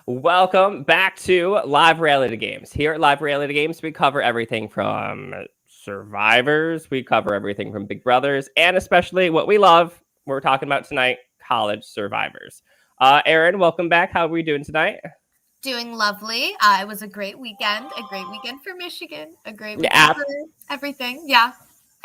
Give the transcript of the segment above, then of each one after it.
Welcome back to Live Reality Games. Here at Live Reality Games, we cover everything from survivors, we cover everything from Big Brothers, and especially what we love, we're talking about tonight, college survivors. Erin, welcome back. How are we doing tonight? Doing lovely. It was a great weekend. A great weekend for Michigan. A great weekend Yeah, for everything. Yeah.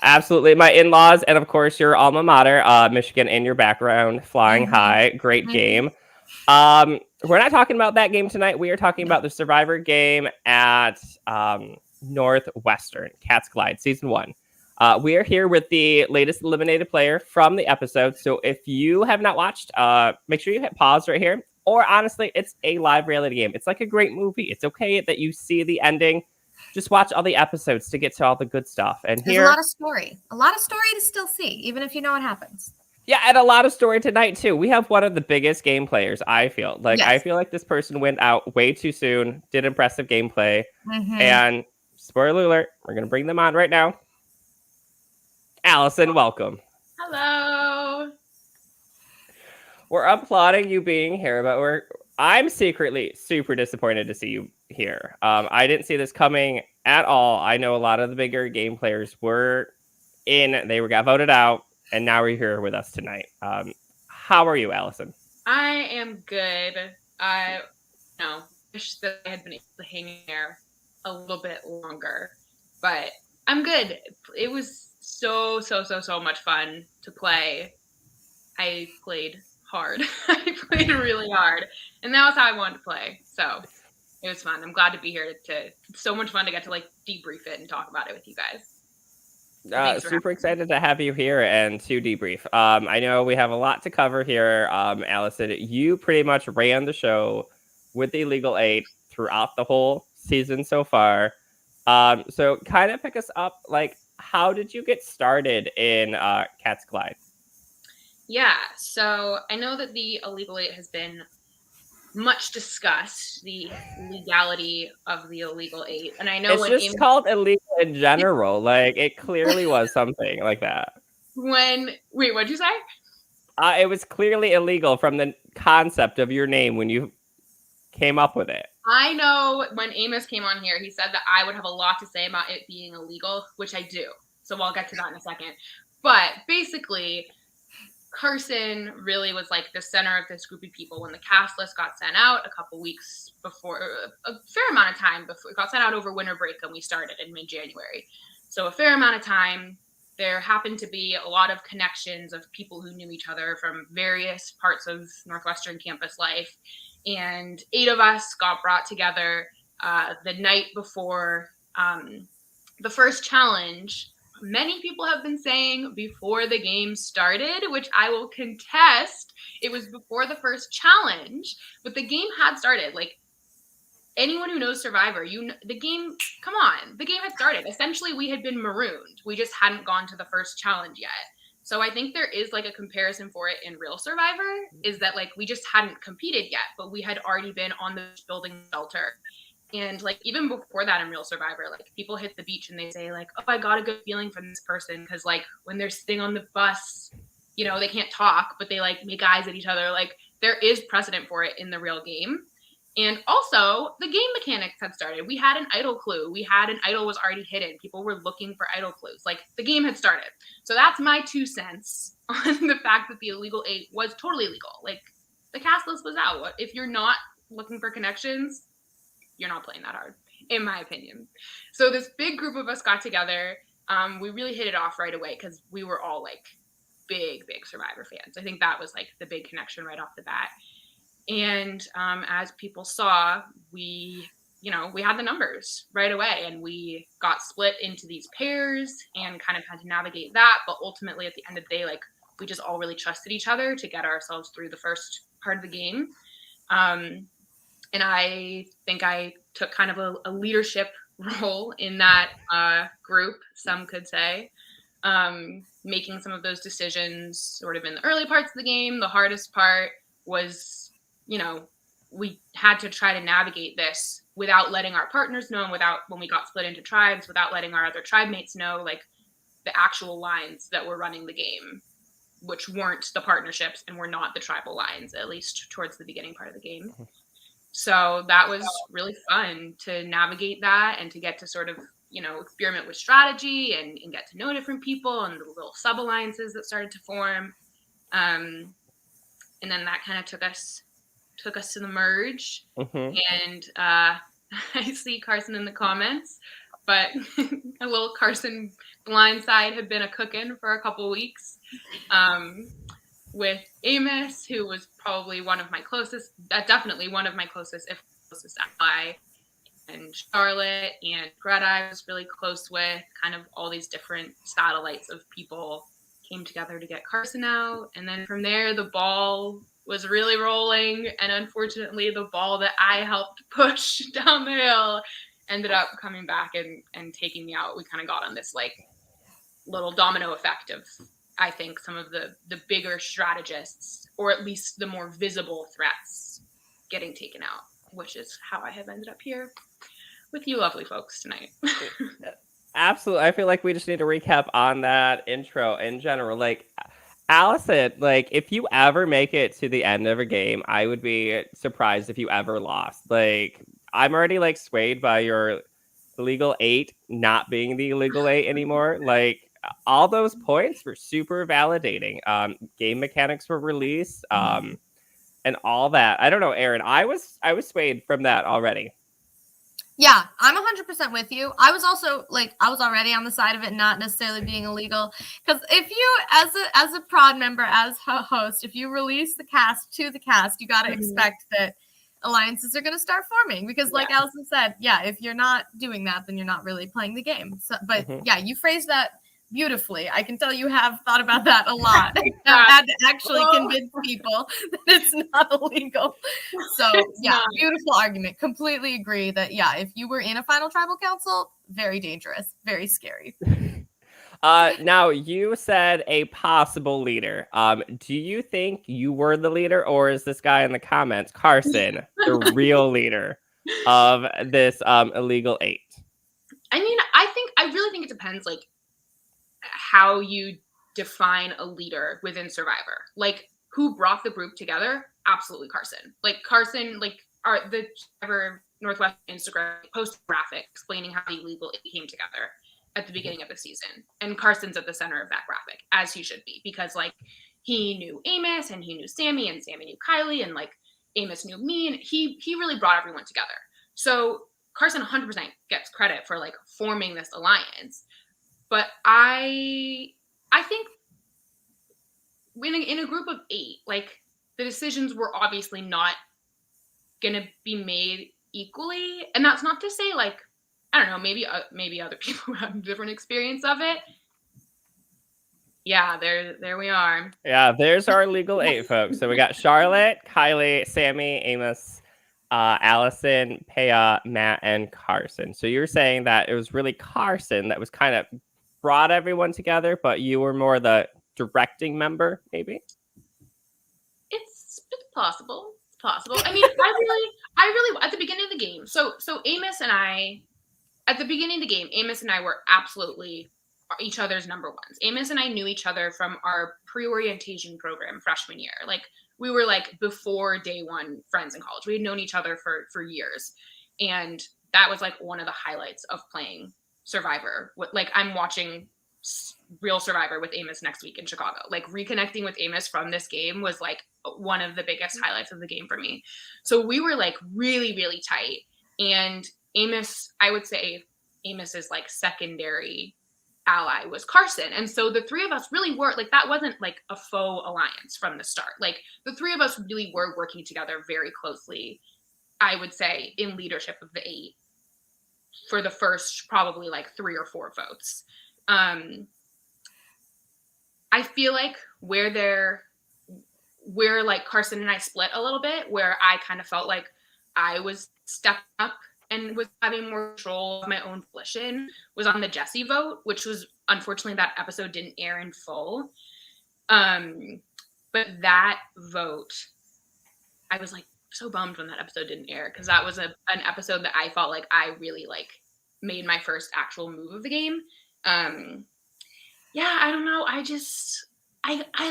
absolutely. My in-laws, and of course your alma mater, Michigan in your background, flying Mm-hmm. high. Great Mm-hmm. game. We're not talking about that game tonight. We are talking No. about the Survivor game at Northwestern, Cats Glide, Season 1. We are here with the latest eliminated player from the episode. So if you have not watched, make sure you hit pause right here. Or honestly, it's a live reality game. It's like a great movie. It's okay that you see the ending. Just watch all the episodes to get to all the good stuff. And There's a lot here, of story. A lot of story to still see, even if you know what happens. yeah, and a lot of story tonight too. We have one of the biggest game players, I feel. I Yes. feel like this person went out way too soon, did impressive gameplay, Mm-hmm. and spoiler alert, we're gonna bring them on right now. Allison, welcome. Hello. We're applauding you being here, but I'm secretly super disappointed to see you here. I didn't see this coming at all. I know a lot of the bigger game players were got voted out, and now we're here with us tonight. How are you, Allison? I am good. I wish that I had been able to hang in there a little bit longer, but I'm good. It was so much fun to play. I played hard. I played really hard, and that was how I wanted to play. So it was fun. I'm glad to be here. It's so much fun to get to debrief it and talk about it with you guys. Super excited to have you here and to debrief. I know we have a lot to cover here. Allison, you pretty much ran the show with the Illegal 8 throughout the whole season so far. So kind of pick us up, how did you get started in Cat's Glide? Yeah, so I know that the Illegal 8 has been much discussed, the legality of the Illegal 8. And I know It's just called illegal in general. It clearly was something like that. Wait, what'd you say? It was clearly illegal from the concept of your name when you came up with it. I know when Amos came on here, he said that I would have a lot to say about it being illegal, which I do. So I'll get to that in a second. But basically, Carson really was the center of this group of people. When the cast list got sent out a couple weeks before, a fair amount of time before, it got sent out over winter break, and we started in mid-January. So a fair amount of time. There happened to be a lot of connections of people who knew each other from various parts of Northwestern campus life. And 8 of us got brought together the night before the first challenge. Many people have been saying before the game started, which I will contest. It was before the first challenge, but the game had started. Anyone who knows Survivor, the game, come on, the game had started. Essentially, we had been marooned. We just hadn't gone to the first challenge yet. So I think there is a comparison for it in real Survivor, is that we just hadn't competed yet, but we had already been on the building shelter. And even before that in real Survivor, people hit the beach and they say oh, I got a good feeling from this person, because when they're sitting on the bus, they can't talk, but they make eyes at each other. There is precedent for it in the real game. And also, the game mechanics had started. We had an idol clue. We had an idol was already hidden. People were looking for idol clues. The game had started. So that's my 2 cents on the fact that the Illegal 8 was totally legal. The cast list was out. If you're not looking for connections, you're not playing that hard, in my opinion. So this big group of us got together. We really hit it off right away because we were all big Survivor fans. I think that was the big connection right off the bat. And as people saw, we had the numbers right away, and we got split into these pairs and kind of had to navigate that. But ultimately, at the end of the day, we just all really trusted each other to get ourselves through the first part of the game. And I think I took kind of a leadership role in that group, some could say, making some of those decisions sort of in the early parts of the game. The hardest part was, we had to try to navigate this without letting our partners know, and when we got split into tribes, without letting our other tribe mates know, the actual lines that were running the game, which weren't the partnerships and were not the tribal lines, at least towards the beginning part of the game. So that was really fun to navigate that and to get to sort of, experiment with strategy and get to know different people and the little sub-alliances that started to form. And then that kind of took us to the merge. And I see Carson in the comments, but a little Carson blindside had been a cooking for a couple weeks. With Amos, who was probably one of my closest, definitely one of my closest, if closest ally, and Charlotte and Greta I was really close with. Kind of all these different satellites of people came together to get Carson out. And then from there, the ball was really rolling. And unfortunately, the ball that I helped push down the hill ended up coming back and taking me out. We kind of got on this like little domino effect of, I think, some of the bigger strategists, or at least the more visible threats, getting taken out, which is how I have ended up here with you lovely folks tonight. Absolutely. I feel like we just need to recap on that intro in general. Like, Allison, like, if you ever make it to the end of a game, I would be surprised if you ever lost. Like, I'm already, like, swayed by your illegal 8 not being the illegal 8 anymore. Like, all those points were super validating. Game mechanics were released, and all that. I don't know, Erin. I was swayed from that already. Yeah, I'm 100% with you. I was also I was already on the side of it not necessarily being illegal, because if you, as a prod member, as a host, if you release the cast, you got to expect that alliances are going to start forming, because like Allison said, if you're not doing that, then you're not really playing the game. So, but you phrased that beautifully. I can tell you have thought about that a lot. I've had to actually convince people that it's not illegal. So beautiful argument. Completely agree that if you were in a final tribal council, very dangerous, very scary. Now you said a possible leader. Do you think you were the leader, or is this guy in the comments, Carson, the real leader of this illegal 8? I mean, I really think it depends, like, how you define a leader within Survivor. Like, who brought the group together? Absolutely Carson. Like, Carson, like, the Survivor Northwestern Instagram post graphic explaining how the illegal 8 came together at the beginning of the season. And Carson's at the center of that graphic, as he should be, because, like, he knew Amos and he knew Sammy and Sammy knew Kylie and, like, Amos knew me, and he really brought everyone together. So Carson 100% gets credit for, like, forming this alliance. But I think in a group of 8, like, the decisions were obviously not gonna be made equally, and that's not to say, like, I don't know, maybe other people have a different experience of it. Yeah, there we are. Yeah, there's our legal 8, folks. So we got Charlotte, Kylie, Sammy, Amos, Allison, Paya, Matt, and Carson. So you're saying that it was really Carson that was kind of brought everyone together, but you were more the directing member, maybe? It's possible. It's possible. I mean, I really at the beginning of the game. So Amos and I, at the beginning of the game, Amos and I were absolutely each other's number ones. Amos and I knew each other from our pre-orientation program freshman year. Like, we were, like, before day one friends in college. We had known each other for years, and that was, like, one of the highlights of playing Survivor. Like, I'm watching real Survivor with Amos next week in Chicago. Like, reconnecting with Amos from this game was, like, one of the biggest highlights of the game for me. So we were, like, really, really tight. And Amos, I would say Amos's, like, secondary ally was Carson. And so the three of us really were, like, that wasn't, like, a faux alliance from the start. Like, the three of us really were working together very closely, I would say, in leadership of the 8 for the first probably, like, 3 or 4 votes. I feel like where like Carson and I split a little bit, where I kind of felt like I was stepping up and was having more control of my own volition, was on the Jesse vote, which was, unfortunately, that episode didn't air in full. But that vote, I was, like, so bummed when that episode didn't air, because that was an episode that I felt like I really, like, made my first actual move of the game. I don't know. I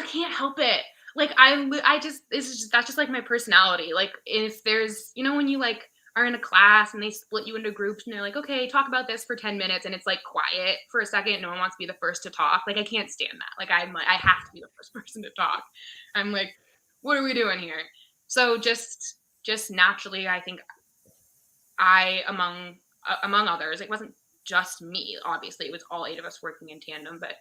can't help it. like that's just like my personality. Like if there's, when you like are in a class and they split you into groups and they're like, okay, talk about this for 10 minutes, and it's like quiet for a second, no one wants to be the first to talk. Like I can't stand that. Like I have to be the first person to talk. I'm like, what are we doing here? So just naturally, I think among others, it wasn't just me, obviously it was all 8 of us working in tandem, but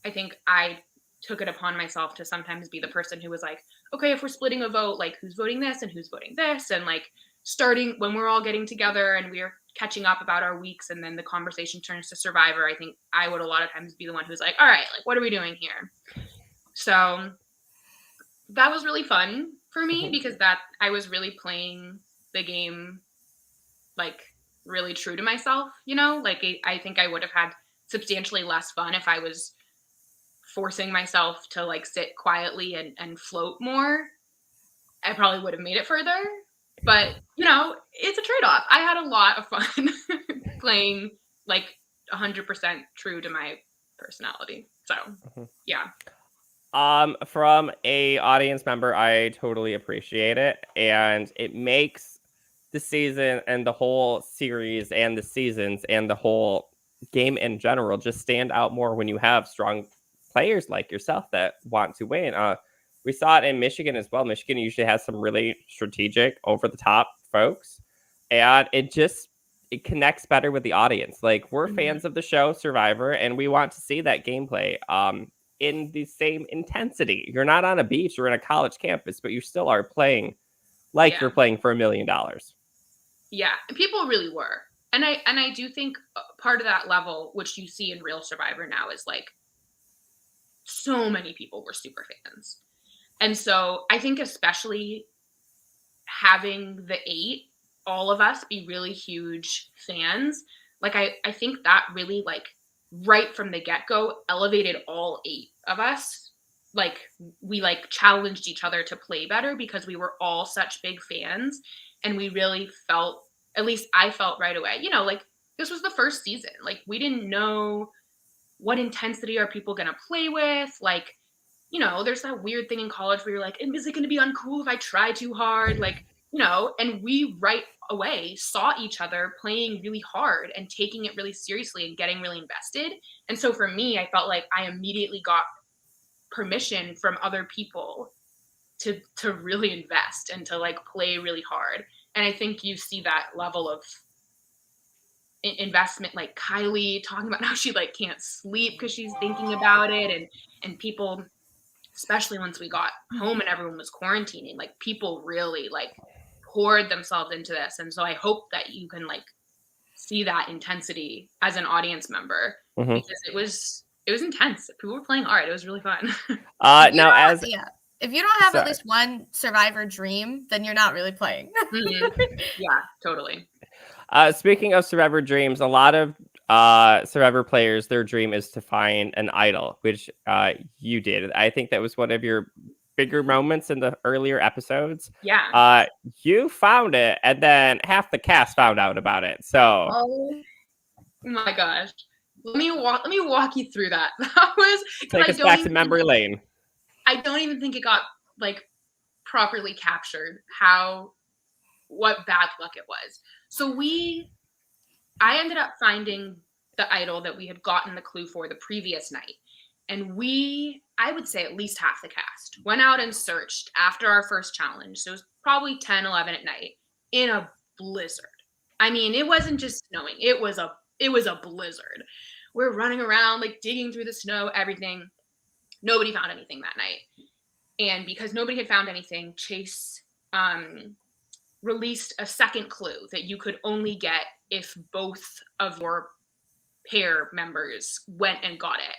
I think I took it upon myself to sometimes be the person who was like, okay, if we're splitting a vote, like who's voting this and who's voting this, and like starting when we're all getting together and we're catching up about our weeks and then the conversation turns to Survivor, I think I would a lot of times be the one who's like, all right, like what are we doing here? So that was really fun for me because that I was really playing the game like really true to myself, like I think I would have had substantially less fun if I was forcing myself to like sit quietly and float more. I probably would have made it further, but it's a trade-off. I had a lot of fun playing like 100% true to my personality. So yeah. From a audience member, I totally appreciate it, and it makes the season and the whole series and the seasons and the whole game in general just stand out more when you have strong players like yourself that want to win. We saw it in Michigan as well. Michigan usually has some really strategic, over the top folks, and it connects better with the audience. Like we're fans of the show Survivor, and we want to see that gameplay in the same intensity. You're not on a beach or in a college campus, but you still are playing like you're playing for $1 million. Yeah, and people really were. And I do think part of that level, which you see in real Survivor now, is like so many people were super fans. And so I think especially having the 8, all of us be really huge fans, like I think that really like right from the get-go elevated all 8 of us. Like we like challenged each other to play better because we were all such big fans, and we really felt, at least I felt right away, like this was the first season. Like we didn't know what intensity are people going to play with. Like, there's that weird thing in college where you're like, is it going to be uncool if I try too hard? Like, and we right away saw each other playing really hard and taking it really seriously and getting really invested. And so for me, I felt like I immediately got permission from other people to really invest and to like play really hard. And I think you see that level of investment, like Kylie talking about how she like can't sleep because she's thinking about it, and people, especially once we got home and everyone was quarantining, like people really like poured themselves into this. And so I hope that you can like see that intensity as an audience member, because it was intense. People were playing hard. It was really fun. If you don't have at least one Survivor dream, then you're not really playing. Yeah, totally. Speaking of Survivor dreams, a lot of Survivor players, their dream is to find an idol, which you did. I think that was one of your bigger moments in the earlier episodes. Yeah. You found it, and then half the cast found out about it. So, oh my gosh, let me walk you through that. That was take us back to memory lane. I don't even think it got like properly captured what bad luck it was. So I ended up finding the idol that we had gotten the clue for the previous night. And I would say at least half the cast went out and searched after our first challenge. So it was probably 10, 11 at night in a blizzard. I mean, it wasn't just snowing. It was a blizzard. We're running around, like digging through the snow, everything. Nobody found anything that night. And because nobody had found anything, Chase released a second clue that you could only get if both of your pair members went and got it.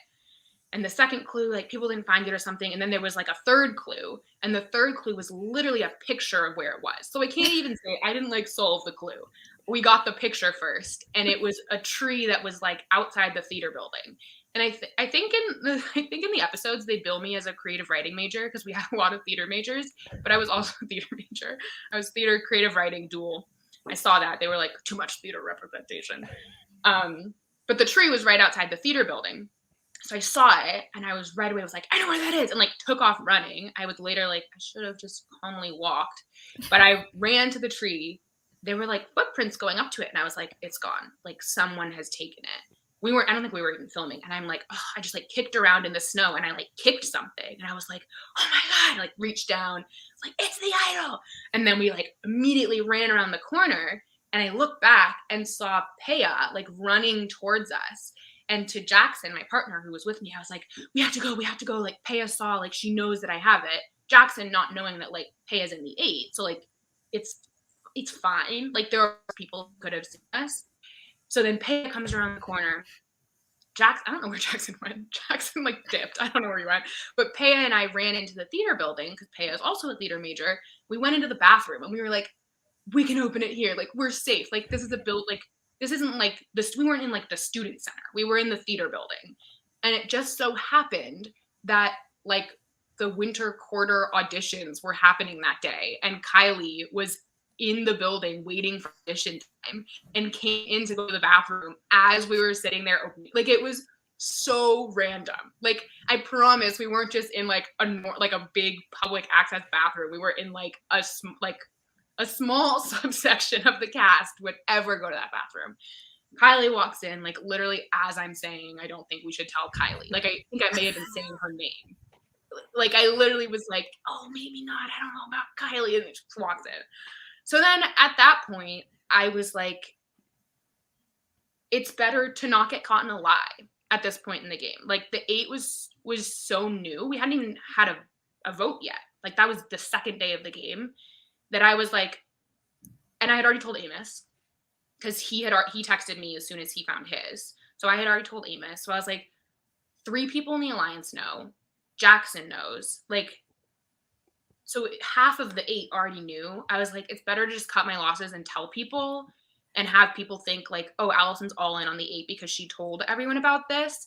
And the second clue, like people didn't find it or something. And then there was like a third clue. And the third clue was literally a picture of where it was. So I can't even say I didn't like solve the clue. We got the picture first. And it was a tree that was like outside the theater building. And I think in the episodes, they bill me as a creative writing major because we had a lot of theater majors, but I was also a theater major. I was theater, creative writing, dual. I saw that. They were like, too much theater representation. But the tree was right outside the theater building. So I saw it and I was right away, I was like, I know where that is. And like took off running. I was later like, I should have just calmly walked, but I ran to the tree. There were like footprints going up to it. And I was like, it's gone. Like someone has taken it. I don't think we were even filming. And I'm like, oh, I just like kicked around in the snow and I like kicked something. And I was like, oh my God, I like reached down. Like, it's the idol. And then we like immediately ran around the corner and I looked back and saw Peya like running towards us. And to Jackson, my partner who was with me, I was like, we have to go. Like Peya saw, like she knows that I have it. Jackson not knowing that like Peya's in the 8. So like it's fine. Like there are people who could have seen us. So then Peya comes around the corner. I don't know where Jackson went. Jackson like dipped. I don't know where he went. But Peya and I ran into the theater building because Peya is also a theater major. We went into the bathroom and we were like, we can open it here. Like we're safe. Like this is a build. Like this isn't like this. We weren't in like the student center. We were in the theater building. And it just so happened that like the winter quarter auditions were happening that day. And Kylie was in the building waiting for audition time and came in to go to the bathroom as we were sitting there opening. Like it was so random. Like I promise we weren't just in like a big public access bathroom. We were in like a small subsection of the cast would ever go to that bathroom. Kylie walks in like literally as I'm saying, I don't think we should tell Kylie. Like I think I may have been saying her name. Like I literally was like, oh, maybe not. I don't know about Kylie. And she just walks in. So then at that point, I was like, it's better to not get caught in a lie at this point in the game. Like the 8 was so new. We hadn't even had a vote yet. Like that was the second day of the game that I was like, and I had already told Amos because he texted me as soon as he found his. So I had already told Amos. So I was like, 3 people in the Alliance know. Jackson knows. Like, so half of the 8 already knew. I was like, it's better to just cut my losses and tell people and have people think like, oh, Allison's all in on the 8 because she told everyone about this.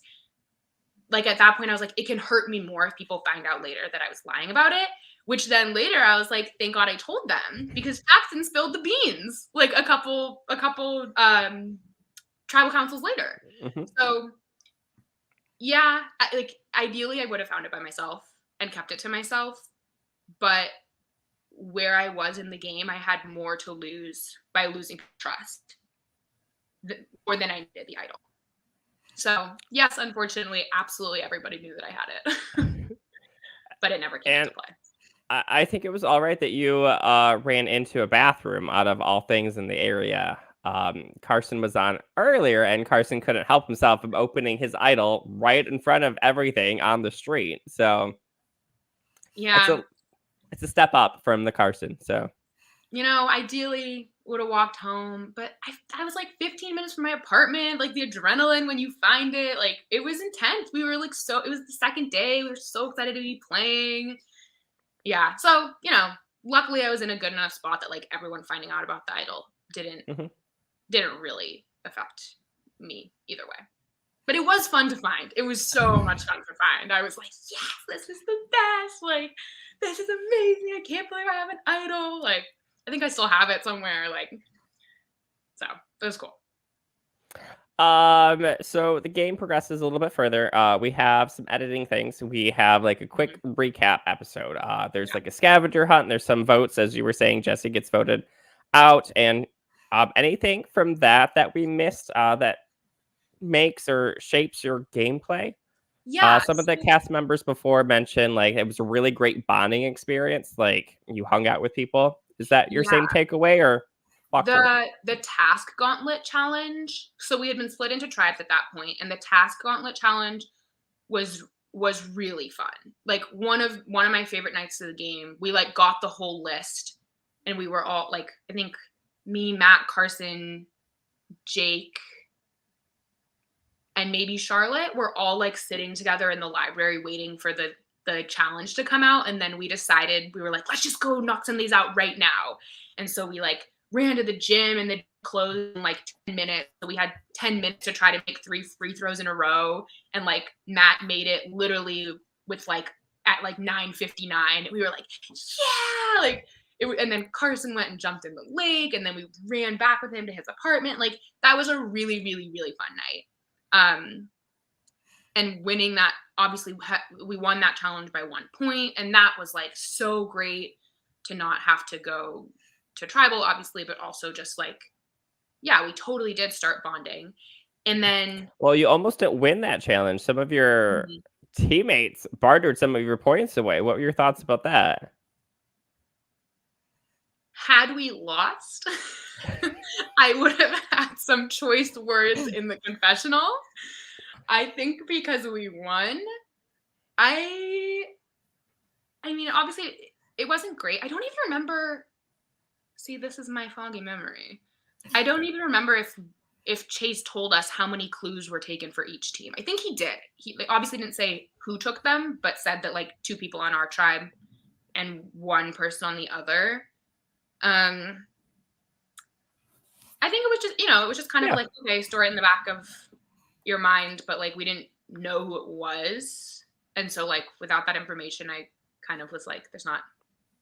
Like at that point, I was like, it can hurt me more if people find out later that I was lying about it. Which then later I was like, thank God I told them because Jackson spilled the beans like a couple tribal councils later. Mm-hmm. So yeah, like ideally I would have found it by myself and kept it to myself. But where I was in the game, I had more to lose by losing trust more than I needed the idol. So yes, unfortunately, absolutely everybody knew that I had it, but it never came into play. I think it was all right that you ran into a bathroom out of all things in the area. Carson was on earlier, and Carson couldn't help himself from opening his idol right in front of everything on the street. So yeah. It's a step up from the Carson. So, ideally would have walked home, but I was like 15 minutes from my apartment. Like the adrenaline when you find it, like it was intense. We were like it was the second day. We were so excited to be playing. Yeah. So, luckily I was in a good enough spot that like everyone finding out about the idol didn't really affect me either way. But it was fun to find. It was so much fun to find. I was like, yes, this is the best. Like, this is amazing. I can't believe I have an idol. Like, I think I still have it somewhere. Like, so it was cool. So the game progresses a little bit further. We have some editing things. We have like a quick recap episode. There's like a scavenger hunt. There's some votes, as you were saying. Jesse gets voted out, and anything from that we missed that makes or shapes your gameplay. Yeah. Some of the cast members before mentioned like it was a really great bonding experience. Like you hung out with people. Is that your same takeaway or? The task gauntlet challenge. So we had been split into tribes at that point, and the task gauntlet challenge was really fun. Like one of my favorite nights of the game. We like got the whole list, and we were all like, I think me, Matt, Carson, Jake, and maybe Charlotte were all like sitting together in the library waiting for the challenge to come out. And then we decided, we were like, let's just go knock some of these out right now. And so we like ran to the gym and they closed in like 10 minutes. So we had 10 minutes to try to make 3 free throws in a row. And like Matt made it literally with like at like 9:59. We were like, yeah, like and then Carson went and jumped in the lake, and then we ran back with him to his apartment. Like that was a really, really, really fun night. and winning that. Obviously we won that challenge by 1 point, and that was like so great to not have to go to tribal, obviously, but also just like, yeah, we totally did start bonding. And then, Well, you almost didn't win that challenge. Some of your teammates bartered some of your points away. What were your thoughts about that? had we lost, I would have had some choice words in the confessional. I think because we won, I mean, obviously it wasn't great. I don't even remember. See, this is my foggy memory. I don't even remember if Chase told us how many clues were taken for each team. I think he did. He obviously didn't say who took them, but said that like 2 people on our tribe and 1 person on the other. I think it was just, it was just kind of like, okay, story in the back of your mind, but like we didn't know who it was. And so like without that information, I kind of was like, there's not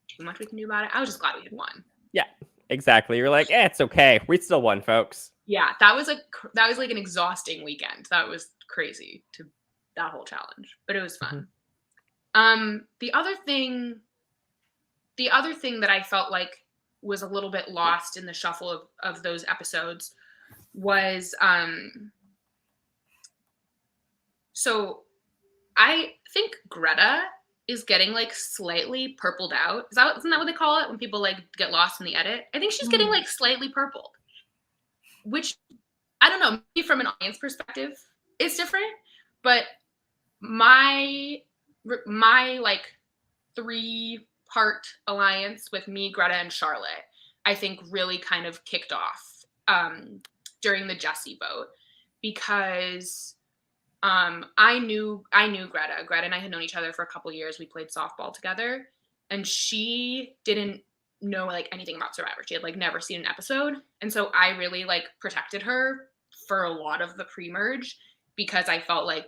too much we can do about it. I was just glad we had won. Yeah, exactly. You're like, it's okay. We still won, folks. Yeah, that was like an exhausting weekend. That was crazy that whole challenge, but it was fun. The other thing that I felt like was a little bit lost in the shuffle of those episodes was so I think Greta is getting like slightly purpled out. Isn't that what they call it when people like get lost in the edit? I think she's getting like slightly purpled, which I don't know, maybe from an audience perspective it's different, but my like 3-part alliance with me, Greta, and Charlotte, I think really kind of kicked off during the Jessie vote, because I knew Greta. Greta and I had known each other for a couple years. We played softball together, and she didn't know like anything about Survivor. She had like never seen an episode, and so I really like protected her for a lot of the pre-merge, because I felt like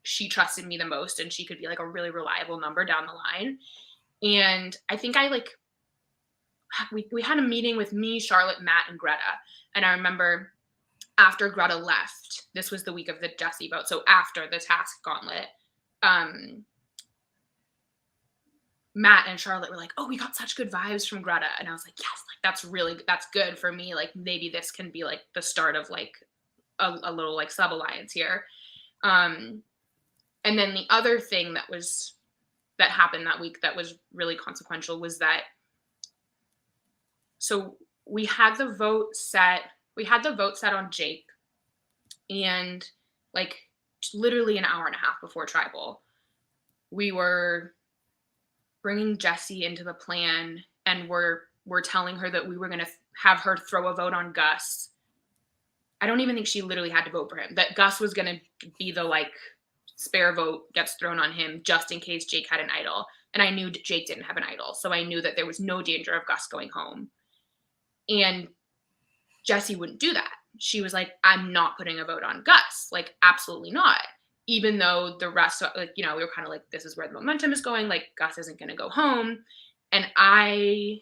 she trusted me the most and she could be like a really reliable number down the line. And I think we had a meeting with me, Charlotte, Matt, and Greta, and I remember after Greta left, this was the week of the Jessie vote, so after the task gauntlet, Matt and Charlotte were like, oh, we got such good vibes from Greta. And I was like, yes, like that's good for me. Like maybe this can be like the start of like a little like sub alliance here. And then the other thing that happened that week that was really consequential was that, so we had the vote set on Jake, and like literally an hour and a half before tribal, we were bringing Jessie into the plan, and we're telling her that we were going to have her throw a vote on Gus. I don't even think she literally had to vote for him, that Gus was going to be the like spare vote gets thrown on him just in case Jake had an idol. And I knew Jake didn't have an idol, so I knew that there was no danger of Gus going home. And Jessie wouldn't do that. She was like, I'm not putting a vote on Gus. Like, absolutely not. Even though the rest, like, we were kind of like, this is where the momentum is going. Like, Gus isn't going to go home. And I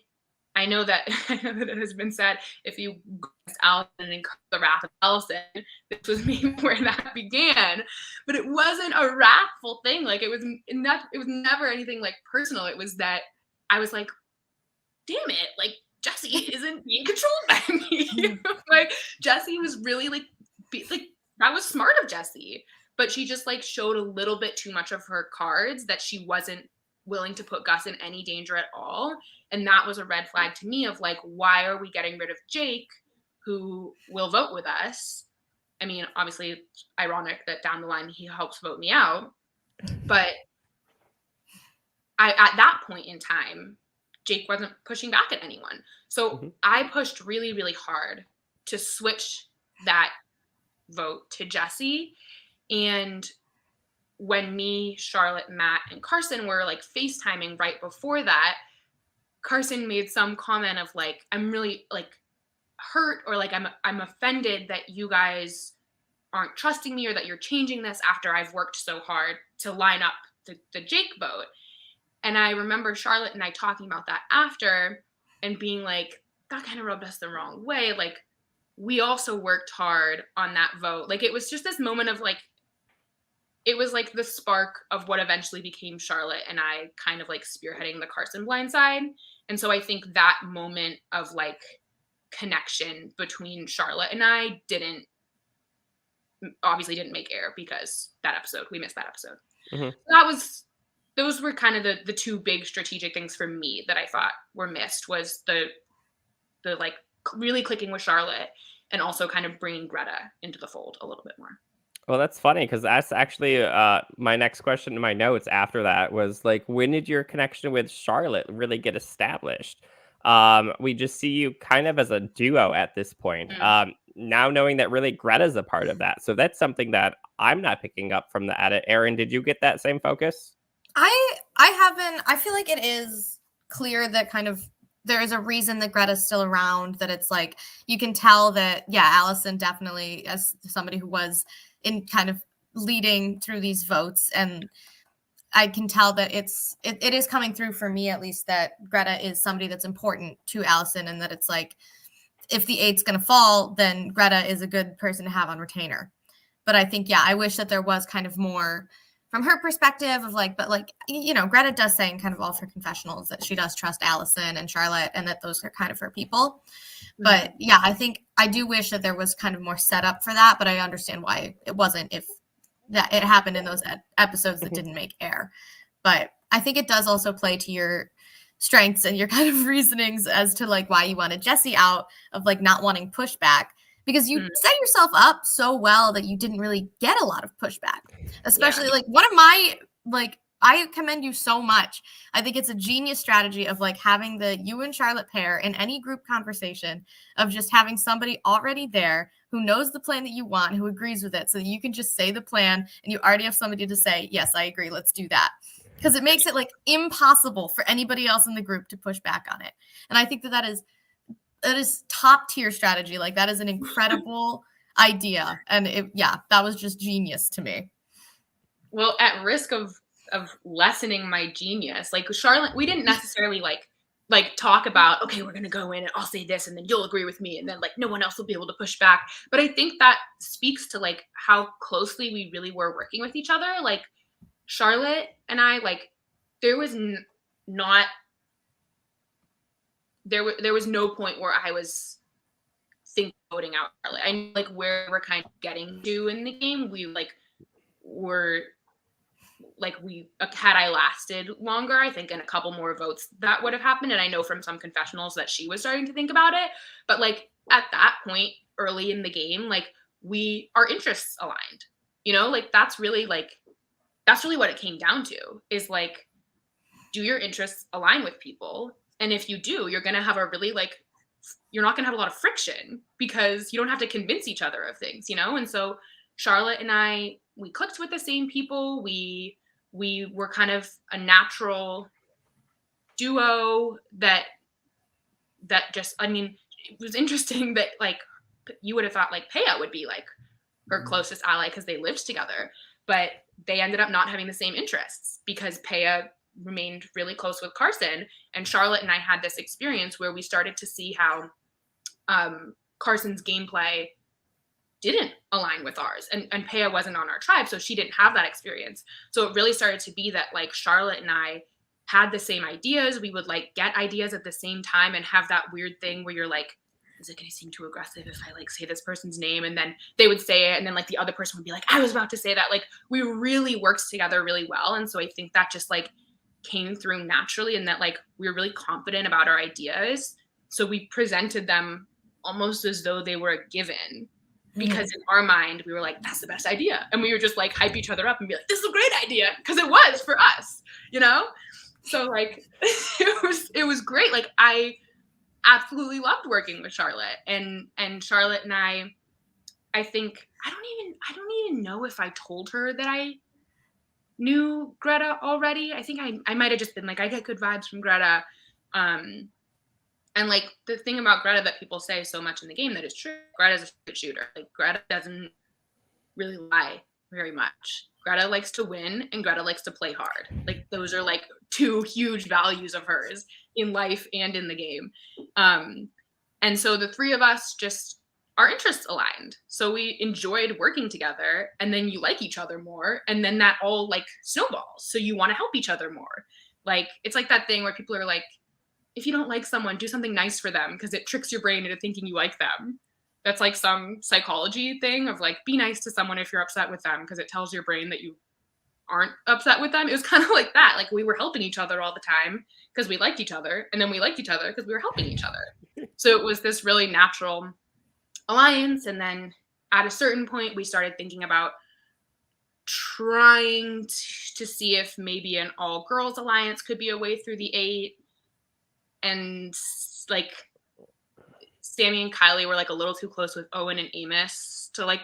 know that it has been said, if you guess Allison and the wrath of Allison, this was maybe where that began. But it wasn't a wrathful thing. Like, it was never anything like personal. It was that I was like, damn it, like, Jessie isn't being controlled by me. Like, Jessie was really like that was smart of Jessie, but she just like showed a little bit too much of her cards, that she wasn't willing to put Gus in any danger at all. And that was a red flag to me of like, why are we getting rid of Jake, who will vote with us? I mean, obviously it's ironic that down the line he helps vote me out, but at that point in time, Jake wasn't pushing back at anyone. So I pushed really, really hard to switch that vote to Jessie. And when me, Charlotte, Matt, and Carson were like FaceTiming right before that, Carson made some comment of like, I'm really like hurt, or like I'm offended that you guys aren't trusting me, or that you're changing this after I've worked so hard to line up the Jake vote. And I remember Charlotte and I talking about that after and being like, that kind of rubbed us the wrong way. Like, we also worked hard on that vote. Like, it was just this moment of like, it was like the spark of what eventually became Charlotte and I kind of like spearheading the Carson blindside. And so I think that moment of like connection between Charlotte and I obviously didn't make air because we missed that episode. Mm-hmm. Those were kind of the two big strategic things for me that I thought were missed, was the like really clicking with Charlotte and also kind of bringing Greta into the fold a little bit more. Well, that's funny because that's actually my next question in my notes after that was like, when did your connection with Charlotte really get established? We just see you kind of as a duo at this point. Now knowing that really Greta's a part of that. So that's something that I'm not picking up from the edit. Erin, did you get that same focus? I haven't. I feel like it is clear that kind of there is a reason that Greta's still around, that it's like you can tell that, yeah, Allison definitely, as somebody who was in kind of leading through these votes, and I can tell that it is coming through for me, at least, that Greta is somebody that's important to Allison, and that it's like, if the 8's going to fall, then Greta is a good person to have on retainer. But I think, yeah, I wish that there was kind of more from her perspective of like, but like, you know, Greta does say in kind of all of her confessionals that she does trust Allison and Charlotte and that those are kind of her people. But yeah, I think I do wish that there was kind of more setup for that, but I understand why it wasn't, if that it happened in those episodes that didn't make air. But I think it does also play to your strengths and your kind of reasonings as to like why you wanted Jesse out, of like not wanting pushback, because you set yourself up so well that you didn't really get a lot of pushback, especially like one of my, like, I commend you so much. I think it's a genius strategy of like having the you and Charlotte pair in any group conversation, of just having somebody already there who knows the plan that you want, who agrees with it, so that you can just say the plan and you already have somebody to say, yes, I agree, let's do that. Because it makes it like impossible for anybody else in the group to push back on it. And I think that is top tier strategy. Like, that is an incredible idea. And that was just genius to me. Well, at risk of lessening my genius, like Charlotte, we didn't necessarily like talk about, okay, we're going to go in and I'll say this and then you'll agree with me and then like no one else will be able to push back. But I think that speaks to like how closely we really were working with each other. Like Charlotte and I, like there was no point where I was thinking voting out Charlotte. I know like where we're kind of getting to in the game. We like were like, had I lasted longer, I think in a couple more votes that would have happened. And I know from some confessionals that she was starting to think about it. But like at that point early in the game, like our interests aligned, you know, like that's really what it came down to, is like, do your interests align with people? And if you do, you're going to have you're not going to have a lot of friction because you don't have to convince each other of things, you know? And so Charlotte and I, we clicked with the same people. We were kind of a natural duo that just, I mean, it was interesting that like you would have thought like Peya would be like her closest ally because they lived together, but they ended up not having the same interests because Peya remained really close with Carson, and Charlotte and I had this experience where we started to see how Carson's gameplay didn't align with ours, and Peya wasn't on our tribe, so she didn't have that experience. So it really started to be that like Charlotte and I had the same ideas. We would like get ideas at the same time and have that weird thing where you're like, is it going to seem too aggressive if I like say this person's name? And then they would say it, and then like the other person would be like, I was about to say that. Like we really worked together really well. And so I think that just like came through naturally, and that like we were really confident about our ideas. So we presented them almost as though they were a given, because in our mind we were like, that's the best idea. And we were just like hype each other up and be like, this is a great idea, because it was for us, you know? So like it was great. Like I absolutely loved working with Charlotte, and Charlotte and I think I don't even know if I told her that I knew Greta already. I think I might have just been like, I get good vibes from Greta. And like the thing about Greta that people say so much in the game that is true, Greta's a straight shooter. Like Greta doesn't really lie very much. Greta likes to win and Greta likes to play hard. Like those are like two huge values of hers in life and in the game. And so the three of us just our interests aligned. So we enjoyed working together, and then you like each other more, and then that all like snowballs. So you want to help each other more. Like, it's like that thing where people are like, if you don't like someone, do something nice for them because it tricks your brain into thinking you like them. That's like some psychology thing of like, be nice to someone if you're upset with them because it tells your brain that you aren't upset with them. It was kind of like that. Like, we were helping each other all the time because we liked each other, and then we liked each other because we were helping each other. So it was this really natural alliance. And then at a certain point, we started thinking about trying to see if maybe an all-girls alliance could be a way through the 8. And like, Sammy and Kylie were like a little too close with Owen and Amos to like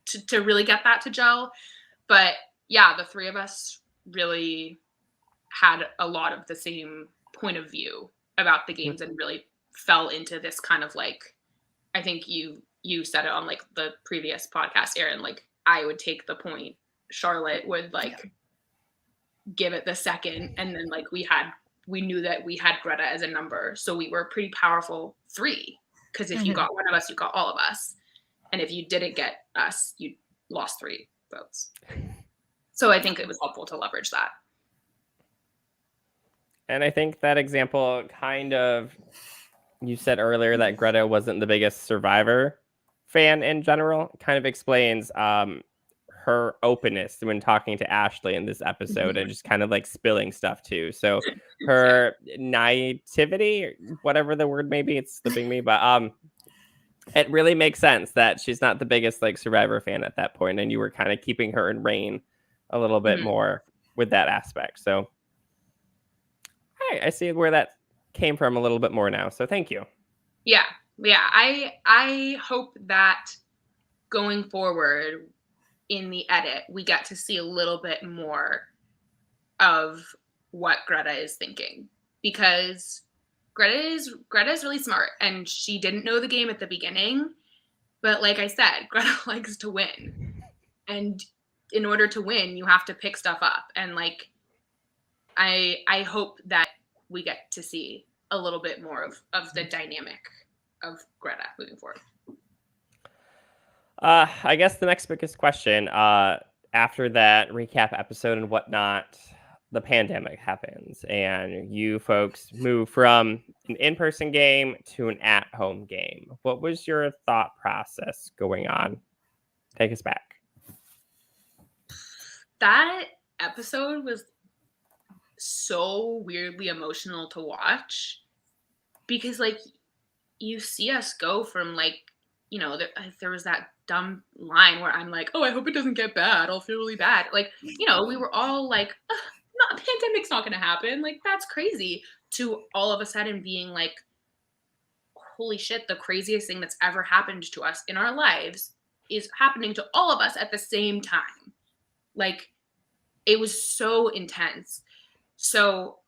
to really get that to gel. But yeah, the 3 of us really had a lot of the same point of view about the games and really fell into this kind of like, I think you said it on like the previous podcast, Erin, like I would take the point, Charlotte would like give it the second, and then like we knew that we had Greta as a number, so we were a pretty powerful 3, because if you got one of us, you got all of us, and if you didn't get us, you lost 3 votes. So I think it was helpful to leverage that. And I think that example kind of, you said earlier that Greta wasn't the biggest Survivor fan in general, kind of explains her openness when talking to Ashley in this episode and just kind of like spilling stuff too. So her naivety, whatever the word may be, it's slipping me, but it really makes sense that she's not the biggest like Survivor fan at that point, and you were kind of keeping her in rein a little bit more with that aspect. So I see where that came from a little bit more now. So thank you. Yeah. I hope that going forward in the edit, we get to see a little bit more of what Greta is thinking, because Greta is really smart, and she didn't know the game at the beginning, but like I said, Greta likes to win, and in order to win, you have to pick stuff up, and like I hope that we get to see a little bit more of the dynamic of Greta moving forward. I guess the next biggest question, after that recap episode and whatnot, the pandemic happens and you folks move from an in-person game to an at-home game. What was your thought process going on? Take us back. That episode was so weirdly emotional to watch, because like you see us go from like, you know, there was that dumb line where I'm like, oh, I hope it doesn't get bad, I'll feel really bad, like, you know, we were all like, pandemic's not gonna happen, like that's crazy, to all of a sudden being like, holy shit, the craziest thing that's ever happened to us in our lives is happening to all of us at the same time. Like, it was so intense. So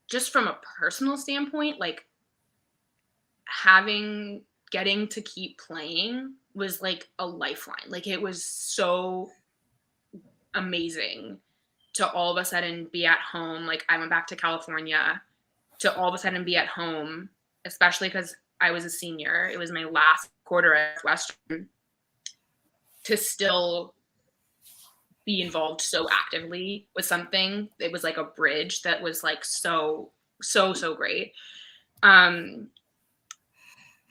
just from a personal standpoint, like getting to keep playing was like a lifeline. Like, it was so amazing to all of a sudden be at home. Like, I went back to California, to all of a sudden be at home, especially because I was a senior. It was my last quarter at Northwestern, to still be involved so actively with something. It was like a bridge that was like so great.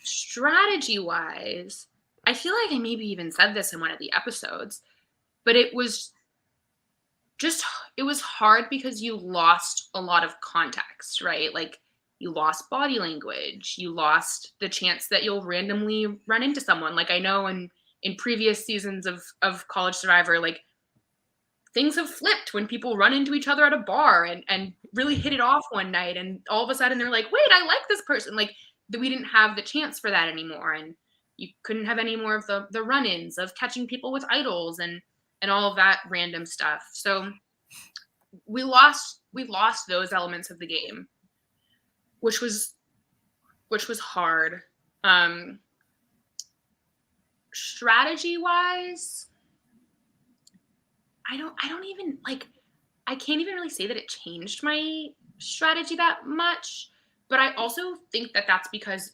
Strategy wise, I feel like I maybe even said this in one of the episodes, but it was hard because you lost a lot of context, right? Like, you lost body language, you lost the chance that you'll randomly run into someone. Like, I know in previous seasons of College Survivor, like, things have flipped when people run into each other at a bar and really hit it off one night, and all of a sudden they're like, wait, I like this person. Like, we didn't have the chance for that anymore, and you couldn't have any more of the run-ins of catching people with idols and all of that random stuff. So we lost those elements of the game, which was hard. Strategy wise, I don't even, like, I can't even really say that it changed my strategy that much, but I also think that that's because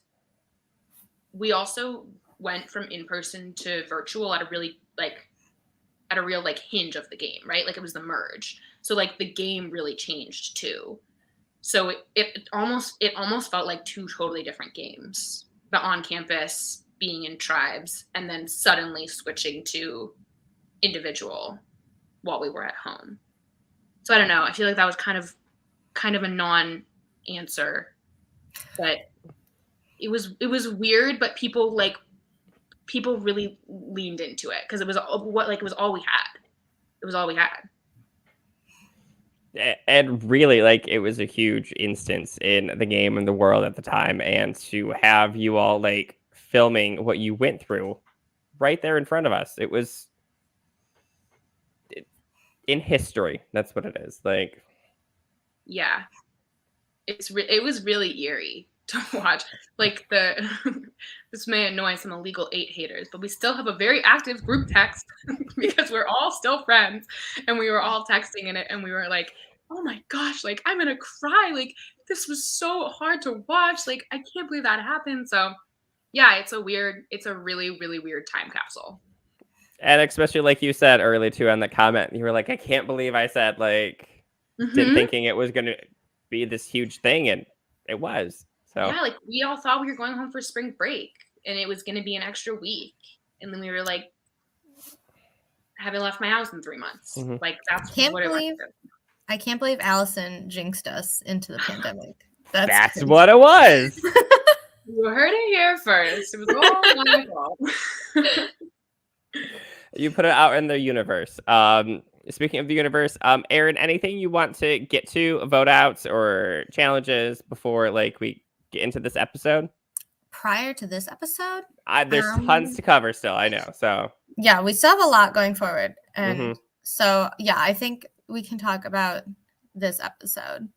we also went from in-person to virtual at a really at a real hinge of the game, right? Like it was the merge. So like the game really changed too. So it almost felt like two totally different games. The on campus being in tribes and then suddenly switching to individual while we were at home. So I don't know. I feel like that was kind of a non-answer, but it was weird. But people really leaned into it because it was all we had. It was all we had. And really, it was a huge instance in the game and the world at the time, and to have you all filming what you went through right there in front of us, it was in history. That's what it is. Yeah, it was really eerie to watch. This may annoy some illegal 8 haters, but we still have a very active group text because we're all still friends, and we were all texting in it, and we were like, oh my gosh, I'm gonna cry. This was so hard to watch. I can't believe that happened. So yeah, it's a really, really weird time capsule. And especially like you said early too on the comment, you were like, I can't believe I said didn't thinking it was going to be this huge thing, and it was. So yeah, we all thought we were going home for spring break and it was going to be an extra week, and then we were haven't left my house in 3 months. That's what it was. I can't believe Allison jinxed us into the pandemic. That's what it was. You heard it here first. It was all my fault. You put it out in the universe. Speaking of the universe, Erin, anything you want to get to, vote outs or challenges before we get into this episode? Prior to this episode? There's tons to cover still, I know. So yeah, we still have a lot going forward. And so yeah, I think we can talk about this episode.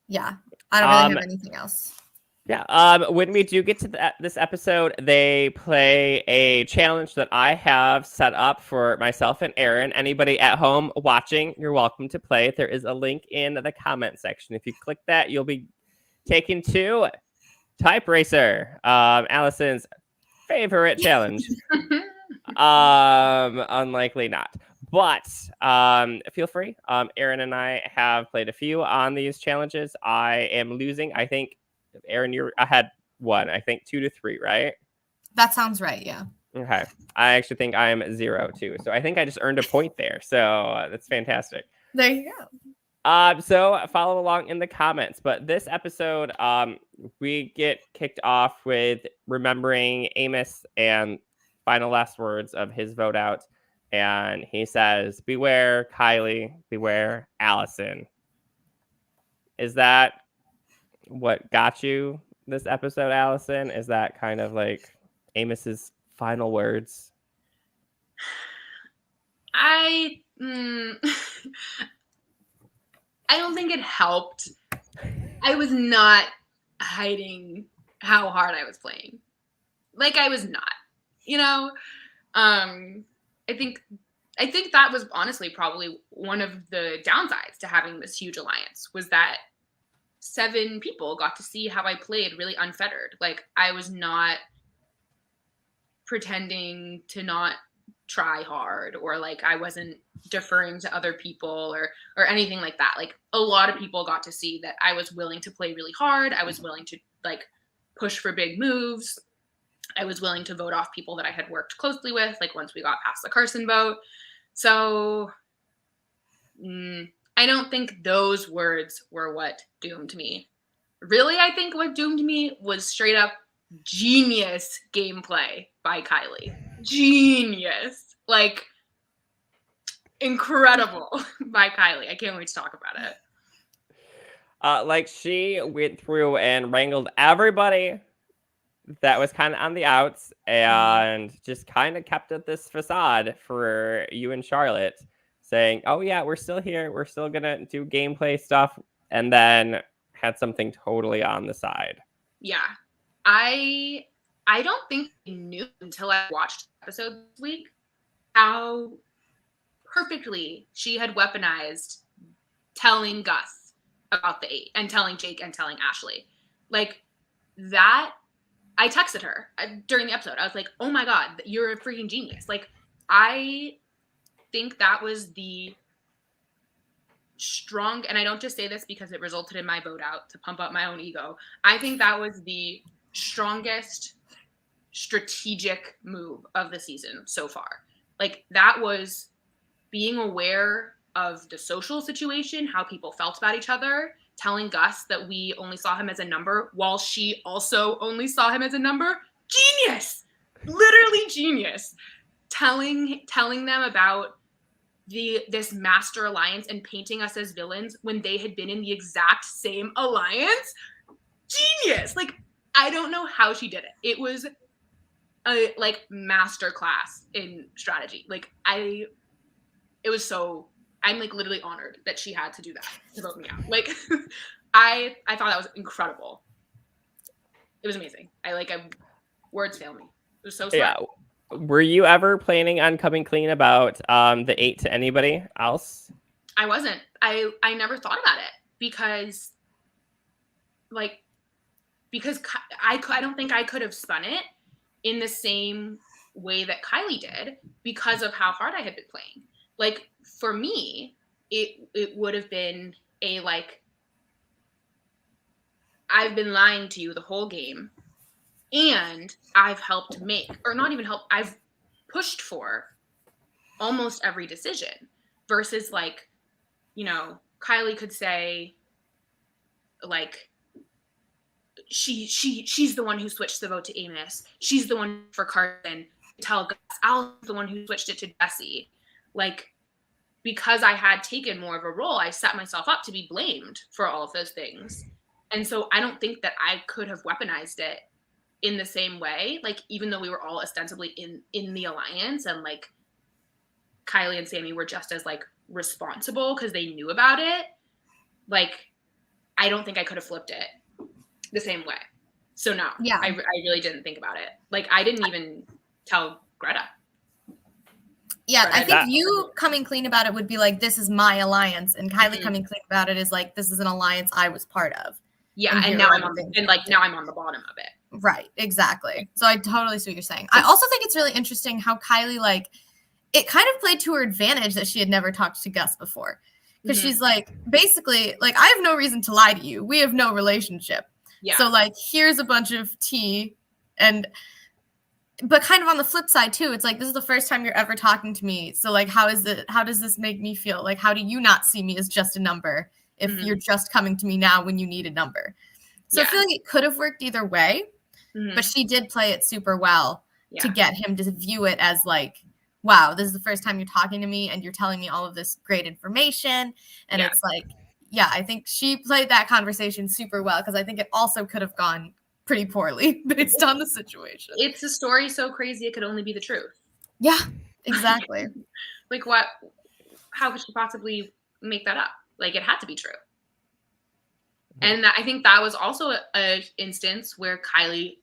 Yeah. I don't really have anything else. Yeah. When we do get to this episode, they play a challenge that I have set up for myself and Erin. Anybody at home watching, you're welcome to play. There is a link in the comment section. If you click that, you'll be taken to Type Racer, Allison's favorite challenge. Unlikely not. But feel free. Erin and I have played a few on these challenges. I am losing, I think. Erin, I had 1, I think 2 to 3, right? That sounds right, yeah. Okay. I actually think I'm 0 too. So I think I just earned a point there. So that's fantastic. There you go. So follow along in the comments. But this episode, we get kicked off with remembering Amos and final last words of his vote out. And he says, beware Kylie, beware Allison. Is that what got you this episode, Allison? Is that kind of Amos's final words? I don't think it helped. I was not hiding how hard I was playing. I was not, I think that was honestly probably one of the downsides to having this huge alliance, was that 7 people got to see how I played really unfettered. I was not pretending to not try hard, or I wasn't deferring to other people or anything like that. A lot of people got to see that I was willing to play really hard. I was willing to push for big moves. I was willing to vote off people that I had worked closely with, once we got past the Carson vote. So I don't think those words were what doomed me. Really, I think what doomed me was straight up genius gameplay by Kylie. Genius. Incredible by Kylie. I can't wait to talk about it. She went through and wrangled everybody that was kind of on the outs and just kind of kept up this facade for you and Charlotte, saying, oh yeah, we're still here, we're still gonna do gameplay stuff, and then had something totally on the side. Yeah. I don't think I knew until I watched the episode this week how perfectly she had weaponized telling Gus about the 8 and telling Jake and telling Ashley. That I texted her during the episode. I was like, oh my God, you're a freaking genius. Like, I think that was the strong, and I don't just say this because it resulted in my vote out to pump up my own ego. I think that was the strongest strategic move of the season so far. Like, that was being aware of the social situation, how people felt about each other, telling Gus that we only saw him as a number while she also only saw him as a number. Genius! Literally genius. Telling them about this master alliance and painting us as villains when they had been in the exact same alliance. Genius! Like, I don't know how she did it. It was a like master class in strategy. Like, I'm like literally honored that she had to do that to vote me out. Like, I thought that was incredible. It was amazing. Words fail me. It was so smart. Yeah. Were you ever planning on coming clean about the 8 to anybody else? I wasn't. I never thought about it because I don't think I could have spun it in the same way that Kylie did because of how hard I had been playing. Like, for me, it would have been a like, I've been lying to you the whole game, and I've helped make, or not even help, I've pushed for almost every decision, versus like, you know, Kylie could say like, she's the one who switched the vote to Amos. She's the one for Carson. Tell Gus, Al's the one who switched it to Jesse. Like, because I had taken more of a role, I set myself up to be blamed for all of those things. And so I don't think that I could have weaponized it in the same way. Like, even though we were all ostensibly in the alliance, and like Kylie and Sammy were just as like responsible because they knew about it. Like, I don't think I could have flipped it the same way. So no, yeah, I really didn't think about it. Like, I didn't even tell Greta. Yeah, I think you coming clean about it would be like, this is my alliance, and Kylie coming clean about it is like, this is an alliance I was part of. Yeah, and now I'm on the bottom of it. Right, exactly. So I totally see what you're saying. I also think it's really interesting how Kylie, like, it kind of played to her advantage that she had never talked to Gus before. Because she's like, basically, like, I have no reason to lie to you. We have no relationship. Yeah. So, like, here's a bunch of tea. But kind of on the flip side, too, it's like, this is the first time you're ever talking to me. So, like, how does this make me feel? Like, how do you not see me as just a number if you're just coming to me now when you need a number? So I feel like it could have worked either way, but she did play it super well to get him to view it as like, wow, this is the first time you're talking to me and you're telling me all of this great information. And it's like, yeah, I think she played that conversation super well, because I think it also could have gone pretty poorly based on the situation. It's a story so crazy it could only be the truth. Yeah, exactly. Like, how could she possibly make that up? Like, it had to be true. And I think that was also a instance where Kylie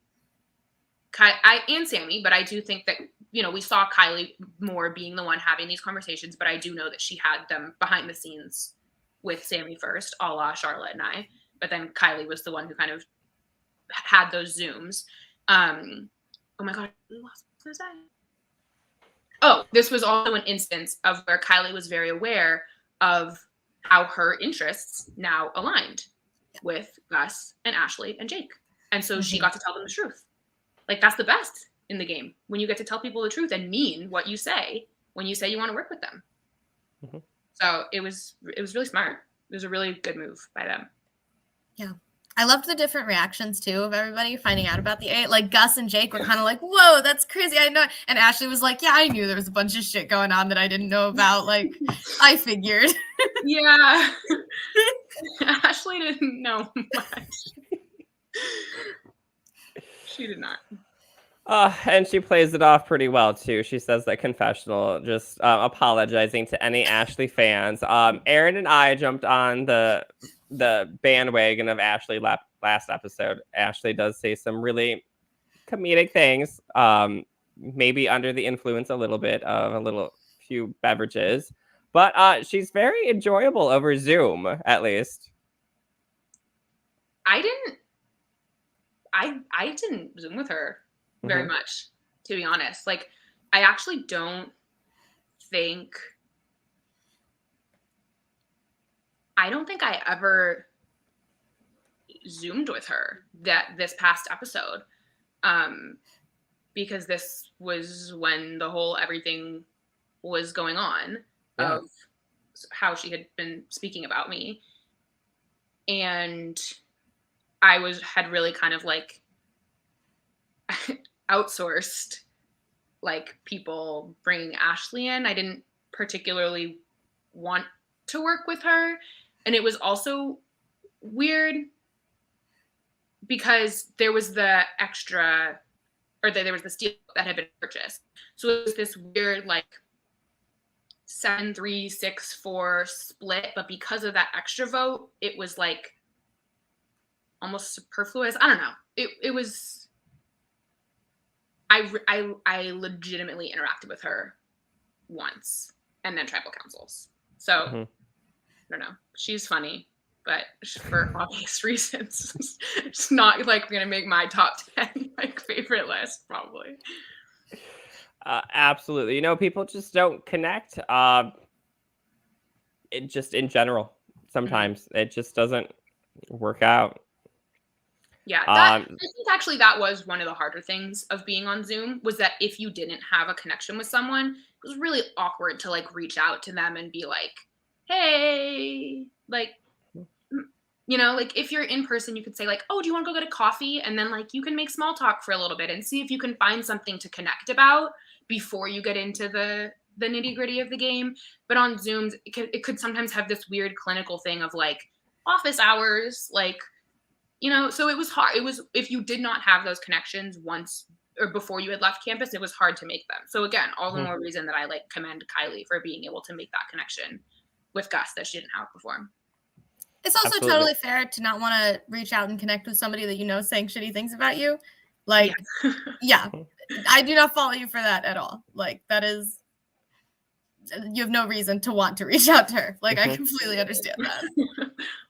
and Sammy, but I do think that, you know, we saw Kylie more being the one having these conversations, but I do know that she had them behind the scenes with Sammy first, a la Charlotte and I, but then Kylie was the one who kind of had those Zooms. Oh my God, what was I going to say? Oh, this was also an instance of where Kylie was very aware of how her interests now aligned with Gus and Ashley and Jake. And so she got to tell them the truth. Like, that's the best in the game, when you get to tell people the truth and mean what you say when you say you want to work with them. So it was really smart. It was a really good move by them. Yeah. I loved the different reactions too of everybody finding out about the 8. Like, Gus and Jake were kind of like, whoa, that's crazy. I know. And Ashley was like, yeah, I knew there was a bunch of shit going on that I didn't know about. Like, I figured. Yeah. Ashley didn't know much. She did not. And she plays it off pretty well too. She says that confessional, just apologizing to any Ashley fans. Erin and I jumped on the bandwagon of Ashley last episode. Ashley does say some really comedic things, maybe under the influence a little bit of few beverages, but she's very enjoyable over Zoom, at least. I didn't Zoom with her very much, to be honest. Like, I actually don't think I ever Zoomed with her this past episode, because this was when the whole everything was going on of how she had been speaking about me, and I had really kind of like outsourced like people bringing Ashley in. I didn't particularly want to work with her, and it was also weird because there was the extra, or there was the steal that had been purchased. So it was this weird like 7-3-6-4 split, but because of that extra vote, it was like almost superfluous. I don't know. It was. I legitimately interacted with her once, and then tribal councils. So I don't know. She's funny, but for obvious reasons, it's not like gonna make my top 10 like favorite list probably. Absolutely. People just don't connect. It just in general, sometimes it just doesn't work out. Yeah, I think actually that was one of the harder things of being on Zoom, was that if you didn't have a connection with someone, it was really awkward to like reach out to them and be like, hey, like, like if you're in person, you could say like, oh, do you want to go get a coffee? And then like you can make small talk for a little bit and see if you can find something to connect about before you get into the nitty gritty of the game. But on Zooms, it could sometimes have this weird clinical thing of like office hours, like, so it was hard. It was, if you did not have those connections once or before you had left campus, it was hard to make them. So again, all the more reason that I like commend Kylie for being able to make that connection with Gus that she didn't have before. It's also totally fair to not want to reach out and connect with somebody that saying shitty things about you. Like, yeah, I do not follow you for that at all. Like, that is, you have no reason to want to reach out to her. Like, I completely understand that.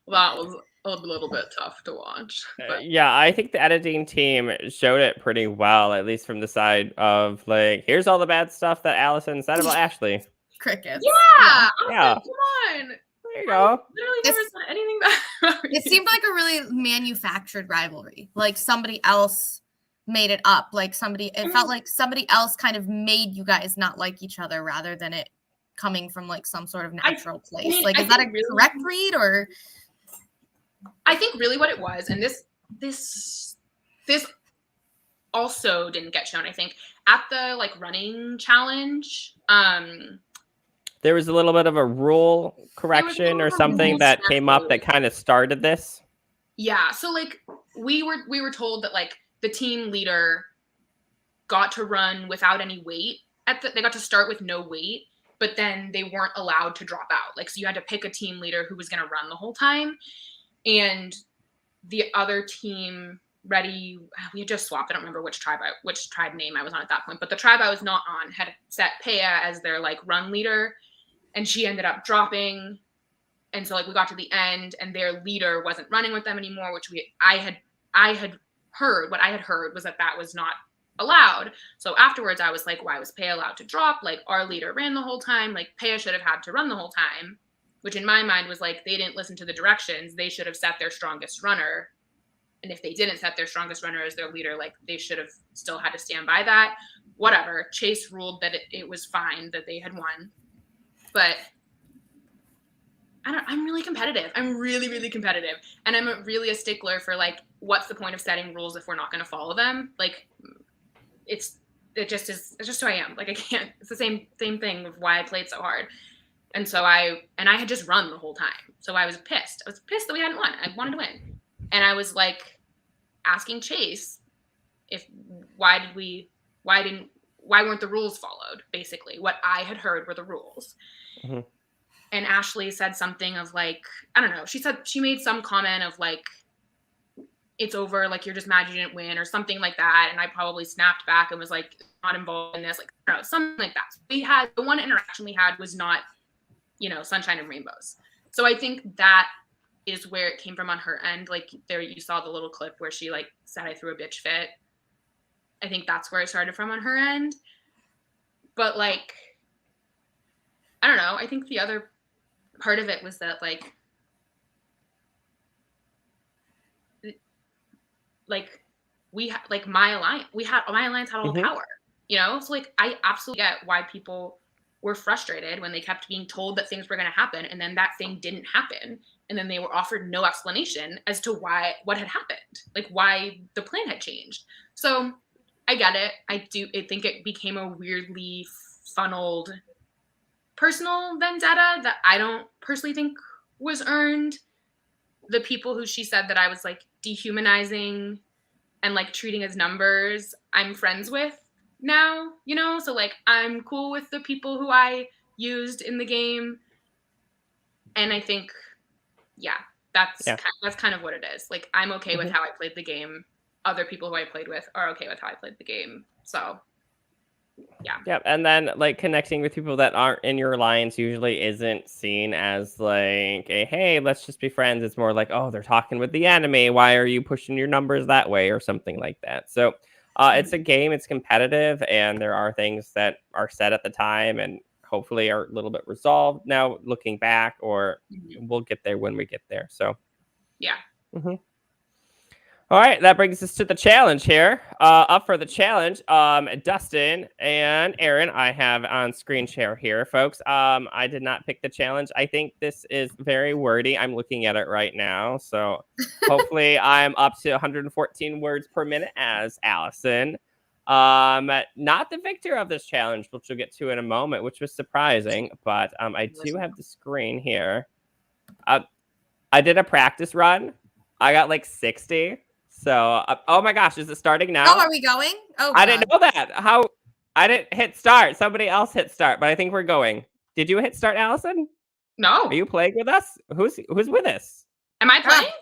That was a little bit tough to watch. Yeah, I think the editing team showed it pretty well, at least from the side of like, here's all the bad stuff that Allison said about Ashley. Crickets. Yeah. Like, come on. There you go. Literally never said anything bad. It seemed like a really manufactured rivalry. Like somebody else made it up. Like it felt like somebody else kind of made you guys not like each other rather than it coming from like some sort of natural place. Is that a correct read, or? I think really what it was, and this also didn't get shown, I think, at the like running challenge. There was a little bit of a rule correction or something that came up that kind of started this. Yeah, so like we were told that like the team leader got to run without any weight. They got to start with no weight, but then they weren't allowed to drop out. Like, so you had to pick a team leader who was going to run the whole time. And the other team, we had just swapped. I don't remember which tribe name I was on at that point, but the tribe I was not on had set Peya as their like run leader, and she ended up dropping. And so like we got to the end, and their leader wasn't running with them anymore, which I had heard. What I had heard was that was not allowed. So afterwards, I was like, why was Peya allowed to drop? Like, our leader ran the whole time. Like, Peya should have had to run the whole time. Which in my mind was like, they didn't listen to the directions. They should have set their strongest runner. And if they didn't set their strongest runner as their leader, like they should have still had to stand by that. Whatever. Chase ruled that it was fine that they had won. But I'm really competitive. I'm really, really competitive. And I'm really a stickler for like, what's the point of setting rules if we're not going to follow them? Like, it's just who I am. Like, I can't, it's the same thing of why I played so hard. And so I had just run the whole time. So I was pissed. I was pissed that we hadn't won. I wanted to win. And I was like asking Chase why weren't the rules followed? Basically, what I had heard were the rules. Mm-hmm. And Ashley said something of like, I don't know. She made some comment of like, it's over. Like, you're just mad you didn't win or something like that. And I probably snapped back and was like, not involved in this. Like, I don't know, something like that. So the one interaction we had was not, sunshine and rainbows. So I think that is where it came from on her end. Like there, you saw the little clip where she like said, "I threw a bitch fit." I think that's where it started from on her end. But like, I don't know. I think the other part of it was that like we had like my alliance had all the power, you know? So like I absolutely get why people were frustrated when they kept being told that things were going to happen and then that thing didn't happen, and then they were offered no explanation as to what had happened, like why the plan had changed. So I get it. I think it became a weirdly funneled personal vendetta that I don't personally think was earned. The people who she said that I was like dehumanizing and like treating as numbers, I'm friends with now, you know? So like I'm cool with the people who I used in the game. And I think, yeah, that's kind of what it is. Like I'm okay with how I played the game. Other people who I played with are okay with how I played the game. So yeah. Yep. And then like connecting with people that aren't in your alliance usually isn't seen as like a, hey, let's just be friends. It's more like, oh, they're talking with the enemy. Why are you pushing your numbers that way or something like that? So it's a game, it's competitive, and there are things that are said at the time and hopefully are a little bit resolved now looking back, or we'll get there when we get there. So yeah. All right, that brings us to the challenge here. Up for the challenge, Dustyn and Erin, I have on screen share here, folks. I did not pick the challenge. I think this is very wordy. I'm looking at it right now. So hopefully I'm up to 114 words per minute as Allison. Not the victor of this challenge, which we'll get to in a moment, which was surprising. But I do have the screen here. I did a practice run. I got like 60. So, oh my gosh, is it starting now? Oh, are we going? Oh, I didn't know that. How? I didn't hit start. Somebody else hit start, but I think we're going. Did you hit start, Allison? No. Are you playing with us? Who's with us? Am I playing?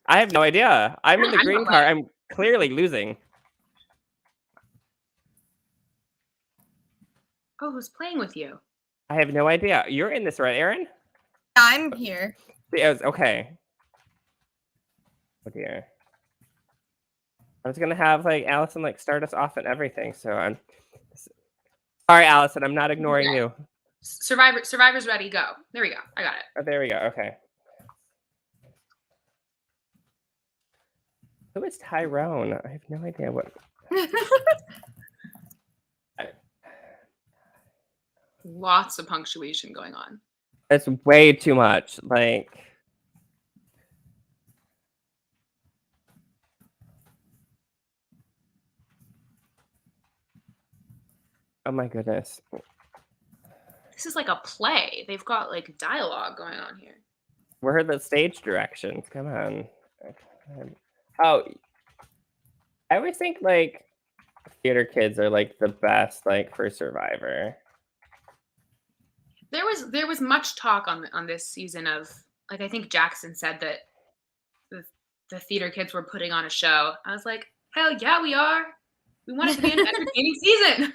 I have no idea. I'm in the green car. I'm clearly losing. Oh, who's playing with you? I have no idea. You're in this, right, Erin? I'm here. Okay. Oh dear. I was gonna have like Allison like start us off and everything, so I'm. All right, Allison, I'm not ignoring you. Survivor's ready. Go. There we go. I got it. Oh, there we go. Okay. Who is Tyrone? I have no idea what. Lots of punctuation going on. It's way too much. Like. Oh my goodness. This is like a play. They've got like dialogue going on here. Where are the stage directions? Come on. Oh, I always think like theater kids are like the best like for Survivor. There was much talk on this season of like, I think Jackson said that the theater kids were putting on a show. I was like, hell yeah, we are. We want it to be an entertaining season.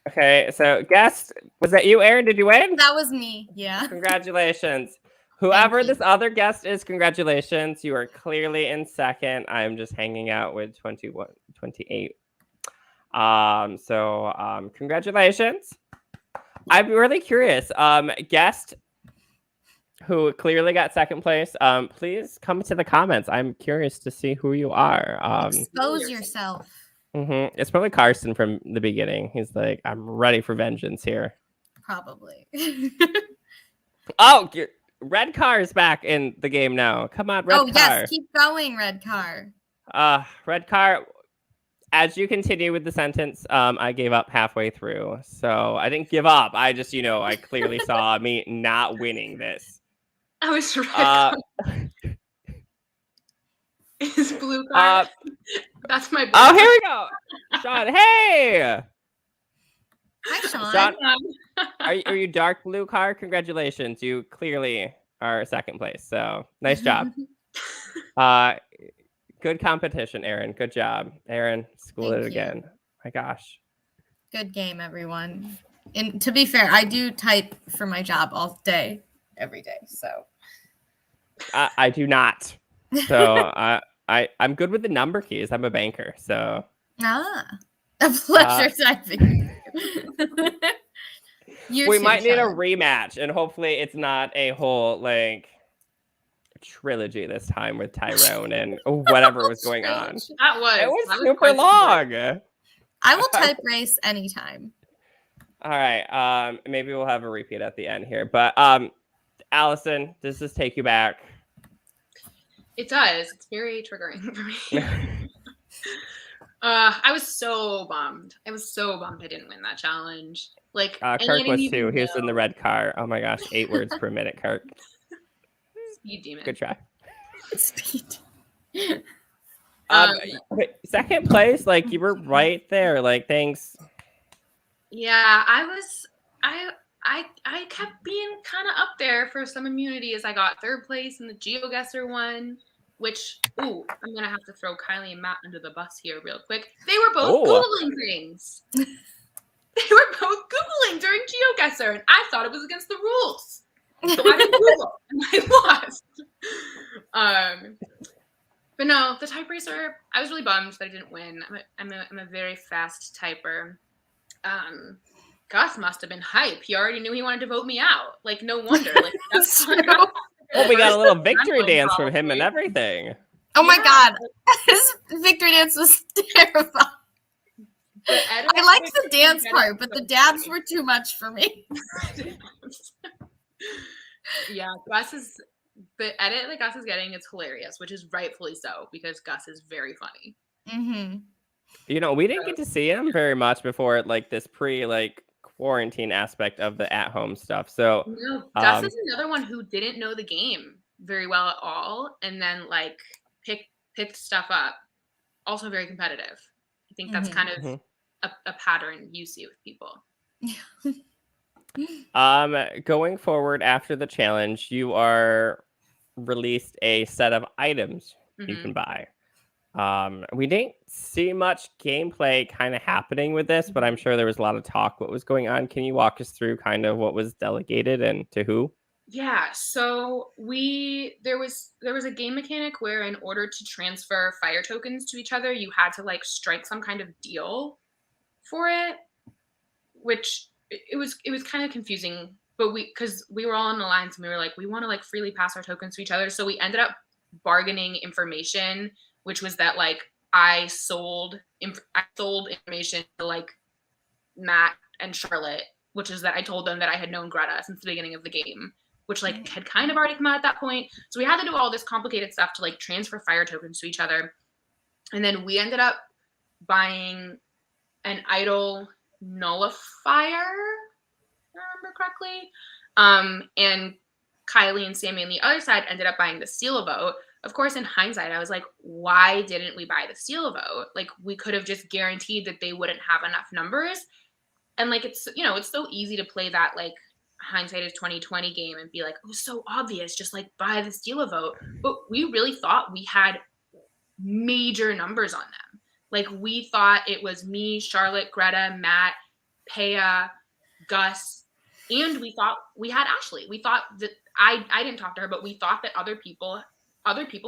Okay, so guest, was that you, Erin? Did you win? That was me. Yeah. Congratulations. Whoever this other guest is, congratulations. You are clearly in second. I'm just hanging out with 28. Congratulations. I'm really curious. Guest who clearly got second place, please come to the comments. I'm curious to see who you are. Expose yourself. It's probably Carson from the beginning. He's like, I'm ready for vengeance here. Probably. Oh, red car is back in the game now. Come on, red car. Oh, yes. Keep going, red car. Red car. As you continue with the sentence, I gave up halfway through. So I didn't give up. I just, I clearly saw me not winning this. I was right. Is blue car? That's my. Oh, here we go, Sean. Hey. Hi, Sean. Sean, are you dark blue car? Congratulations, you clearly are second place. So nice job. Good competition, Erin. Good job, Erin. School it again. My gosh. Good game, everyone. And to be fair, I do type for my job all day. every day. So I do not. So I'm good with the number keys. I'm a banker. So a pleasure typing. We might need a rematch, and hopefully it's not a whole like trilogy this time with Tyrone and whatever was going on. It It was was super quite long. I will type race anytime. All right. Maybe we'll have a repeat at the end here. But Allison, does this take you back? It does. It's very triggering for me. I was so bummed. I didn't win that challenge. Like Kirk was too. He was in the red car. Oh my gosh, 8 words per minute, Kirk. Speed demon. Good try. Speed. Wait, second place, like you were right there. Like thanks. Yeah, I kept being kind of up there for some immunity as I got third place in the GeoGuessr one. Which, I'm gonna have to throw Kylie and Matt under the bus here real quick. They were both Googling things. They were both Googling during GeoGuessr, and I thought it was against the rules. So I didn't Google, and I lost. But no, the type racer, I was really bummed that I didn't win. I'm a very fast typer. Gus must have been hype. He already knew he wanted to vote me out. Like, no wonder. Like, that's well, we got a little victory dance from him and everything. Oh my god. His victory dance was terrifying. I liked the dance part, but the dabs were too much for me. Yeah, the edit that Gus is getting is hilarious, which is rightfully so, because Gus is very funny. Mm-hmm. You know, we didn't get to see him very much before like this quarantine aspect of the at-home stuff. So no, Gus is another one who didn't know the game very well at all, and then like picked stuff up. Also very competitive. I think that's kind of a pattern you see with people. Going forward after the challenge, you are released a set of items you can buy. We didn't see much gameplay kind of happening with this, but I'm sure there was a lot of talk what was going on. Can you walk us through kind of what was delegated and to who? Yeah, so there was a game mechanic where in order to transfer fire tokens to each other, you had to like strike some kind of deal for it, which it was kind of confusing, but because we were all on the lines and we were like, we want to like freely pass our tokens to each other. So we ended up bargaining information, which was that like I sold information to like Matt and Charlotte, which is that I told them that I had known Greta since the beginning of the game, which like had kind of already come out at that point. So we had to do all this complicated stuff to like transfer fire tokens to each other. And then we ended up buying an idol nullifier, if I remember correctly. And Kylie and Sammy on the other side ended up buying the seal a vote. Of course, in hindsight, I was like, why didn't we buy the seal a vote? Like, we could have just guaranteed that they wouldn't have enough numbers. And like, it's so easy to play that like hindsight is 2020 game and be like, oh, so obvious, just like buy the steal a vote. But we really thought we had major numbers on them. Like, we thought it was me, Charlotte, Greta, Matt, Paya, Gus, and we thought we had Ashley. We thought that I didn't talk to her, but we thought that other people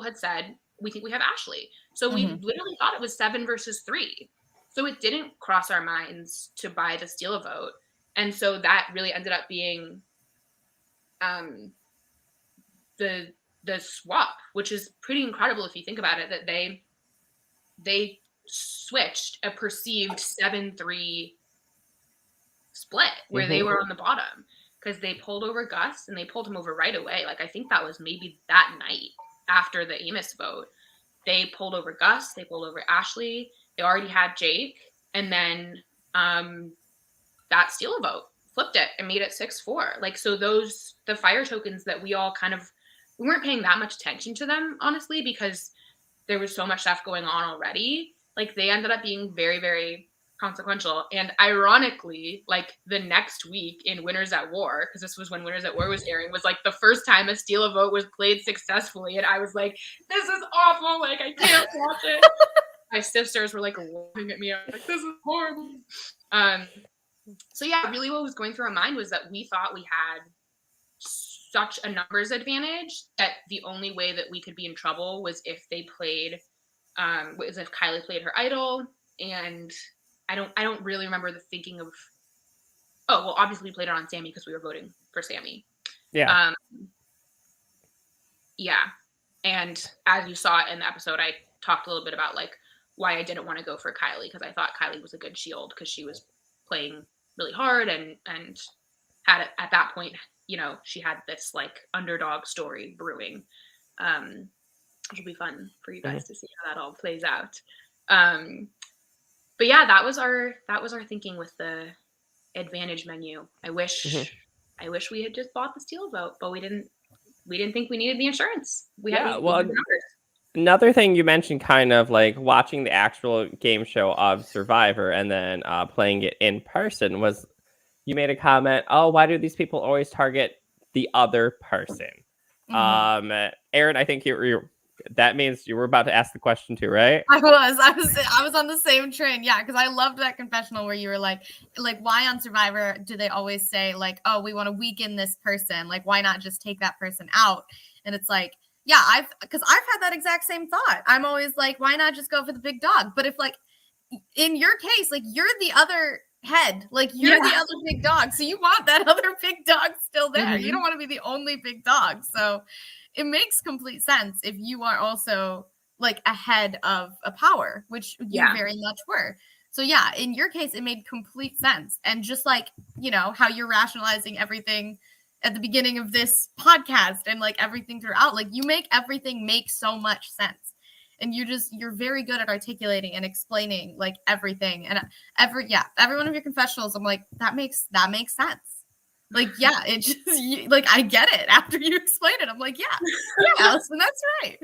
had said, we think we have Ashley. So we literally thought it was 7 versus 3. So it didn't cross our minds to buy the steal a vote. And so that really ended up being the swap, which is pretty incredible if you think about it, that they switched a perceived 7-3 split where they were on the bottom because they pulled over Gus and they pulled him over right away. Like, I think that was maybe that night after the Amos vote. They pulled over Gus, they pulled over Ashley, they already had Jake, and then that steal a vote flipped it and made it 6-4. Like, so the fire tokens that we all we weren't paying that much attention to them, honestly, because there was so much stuff going on already. Like, they ended up being very, very consequential. And ironically, like, the next week in Winners at War, because this was when Winners at War was airing, was like the first time a steal a vote was played successfully. And I was like, this is awful. Like, I can't watch it. My sisters were like laughing at me. I was like, this is horrible. So yeah, really what was going through our mind was that we thought we had such a numbers advantage that the only way that we could be in trouble was if they played, was if Kylie played her idol. And I don't really remember the thinking of, oh, well, obviously we played it on Sammy because we were voting for Sammy. Yeah. Yeah. And as you saw in the episode, I talked a little bit about like why I didn't want to go for Kylie, because I thought Kylie was a good shield because she was playing really hard and had at that point, you know, she had this like underdog story brewing. Which will be fun for you guys to see how that all plays out. But yeah, that was our thinking with the advantage menu. I wish we had just bought the steal vote, but we didn't think we needed the insurance. We had the numbers. Another thing you mentioned, kind of like watching the actual game show of Survivor and then playing it in person, was you made a comment, oh, why do these people always target the other person? Erin, I think that means you were about to ask the question too, right? I was on the same train. Yeah, because I loved that confessional where you were like why on Survivor do they always say like, oh, we want to weaken this person? Like, why not just take that person out? And it's like, yeah, because I've had that exact same thought. I'm always like, why not just go for the big dog? But if like in your case, like you're the other head, like you're the other big dog, so you want that other big dog still there. You don't want to be the only big dog. So it makes complete sense if you are also like ahead of a power, which you very much were. So yeah, in your case, it made complete sense. And just like, you know, how you're rationalizing everything at the beginning of this podcast and like everything throughout, like you make everything make so much sense. And you're very good at articulating and explaining like everything. And every one of your confessionals, I'm like, that makes sense. Like, yeah, it just like I get it after you explain it. I'm like, yeah, Allison, that's right.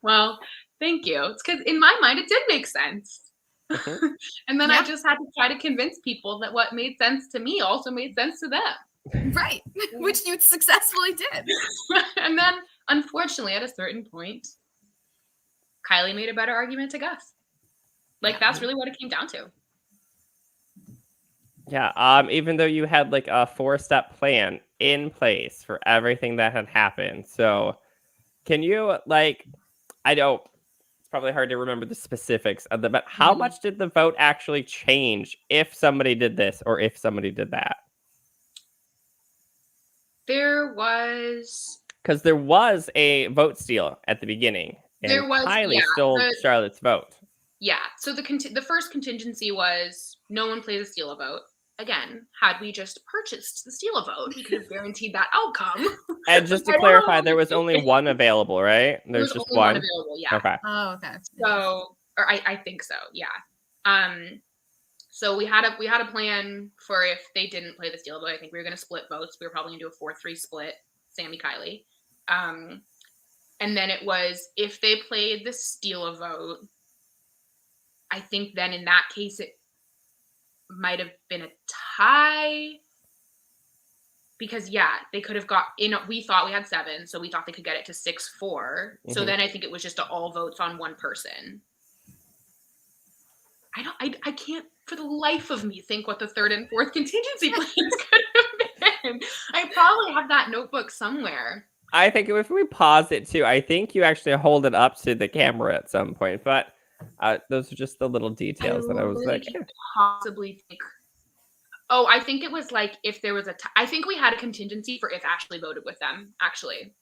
Well, thank you. It's because in my mind it did make sense. And then I just had to try to convince people that what made sense to me also made sense to them. Right. Which you successfully did. And then unfortunately at a certain point, Kylie made a better argument to Gus. Like that's really what it came down to. Yeah, even though you had like a 4-step plan in place for everything that had happened. So can you like, I know it's probably hard to remember the specifics of but how much did the vote actually change if somebody did this or if somebody did that? There was a vote steal at the beginning. And Kylie stole Charlotte's vote. Yeah. So the first contingency was no one plays a steal a vote. Again, had we just purchased the steal a vote, we could have guaranteed that outcome. And just to clarify, there was only one available, right? There's just one available. Yeah. Okay. Oh, okay. So, or I think so. Yeah. So we had a plan for if they didn't play the steal vote. I think we were going to split votes. We were probably going to do a 4-3 split, Sammy, Kylie. And then it was if they played the steal a vote, I think then in that case it might have been a tie, because they could have got in. We thought we had 7, so we thought they could get it to 6-4. So then I think it was just all votes on one person. I can't for the life of me think what the 3rd and 4th contingency plans could have been. I probably have that notebook somewhere. I think if we pause it too, I think you actually hold it up to the camera at some point, but those are just the little details that I was like, possibly think. Oh, I think it was like if there was I think we had a contingency for if Ashley voted with them, actually,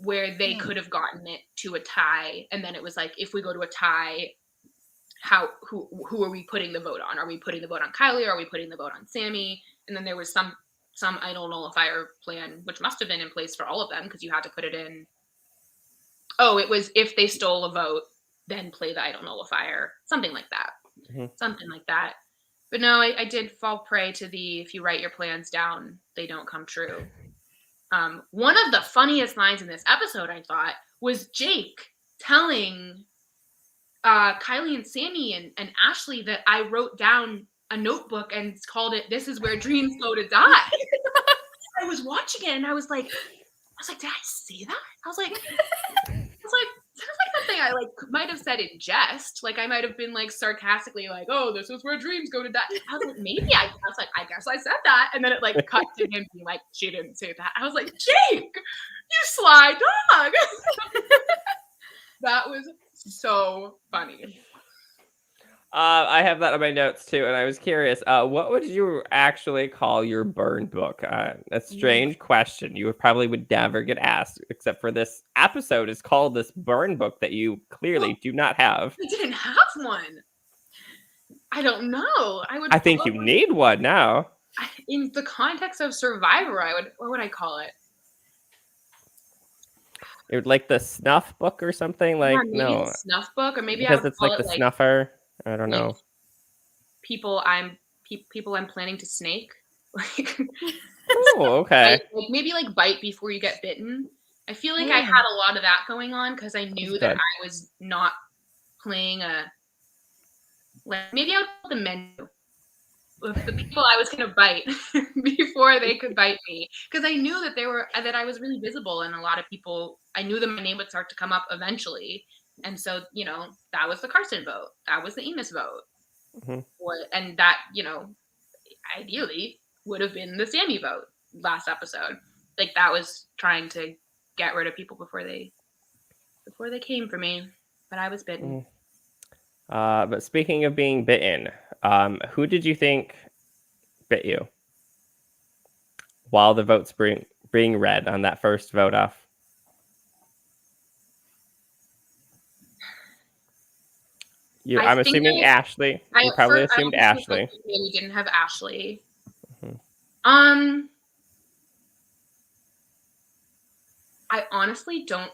where they could have gotten it to a tie, and then it was like if we go to a tie, who are we putting the vote on? Are we putting the vote on Kylie? Or are we putting the vote on Sammy? And then there was some idol nullifier plan, which must have been in place for all of them because you had to put it in. Oh, it was if they stole a vote, then play the idol nullifier, something like that. Something like that. But no, I did fall prey to if you write your plans down, they don't come true. One of the funniest lines in this episode, I thought, was Jake telling Kylie and Sammy and Ashley that I wrote down a notebook and called it "This is where dreams go to die." I was watching it and I was like, did I see that? I was like, sounds like something I like might have said in jest, like I might have been like sarcastically like, "Oh, this is where dreams go to die." I was like, maybe I was like, I guess I said that, and then it like cut to him being like, "She didn't say that." I was like, "Jake, you sly dog." That was so funny. I have that on my notes too, and I was curious. What would you actually call your burn book? A strange question. You probably would never get asked, except for this episode is called this burn book that you clearly do not have. I didn't have one. I don't know. I think you need one now. In the context of Survivor, what would I call it? It would like the snuff book or something. Like no, a snuff book, or maybe because it's like the snuffer. I don't know. People I'm planning to snake. Like, oh, okay. Like maybe like bite before you get bitten. I feel like I had a lot of that going on because I knew that I was not playing maybe I would call the menu with the people I was gonna bite before they could bite me, because I knew that I was really visible, and a lot of people, I knew that my name would start to come up eventually, and so that was the Carson vote, that was the Emus vote, and that ideally would have been the Sammy vote last episode. Like that was trying to get rid of people before they came for me, but I was bitten. But speaking of being bitten, who did you think bit you while the votes being read on that first vote off? I'm assuming Ashley. You probably assumed Ashley. We didn't have Ashley. I honestly don't.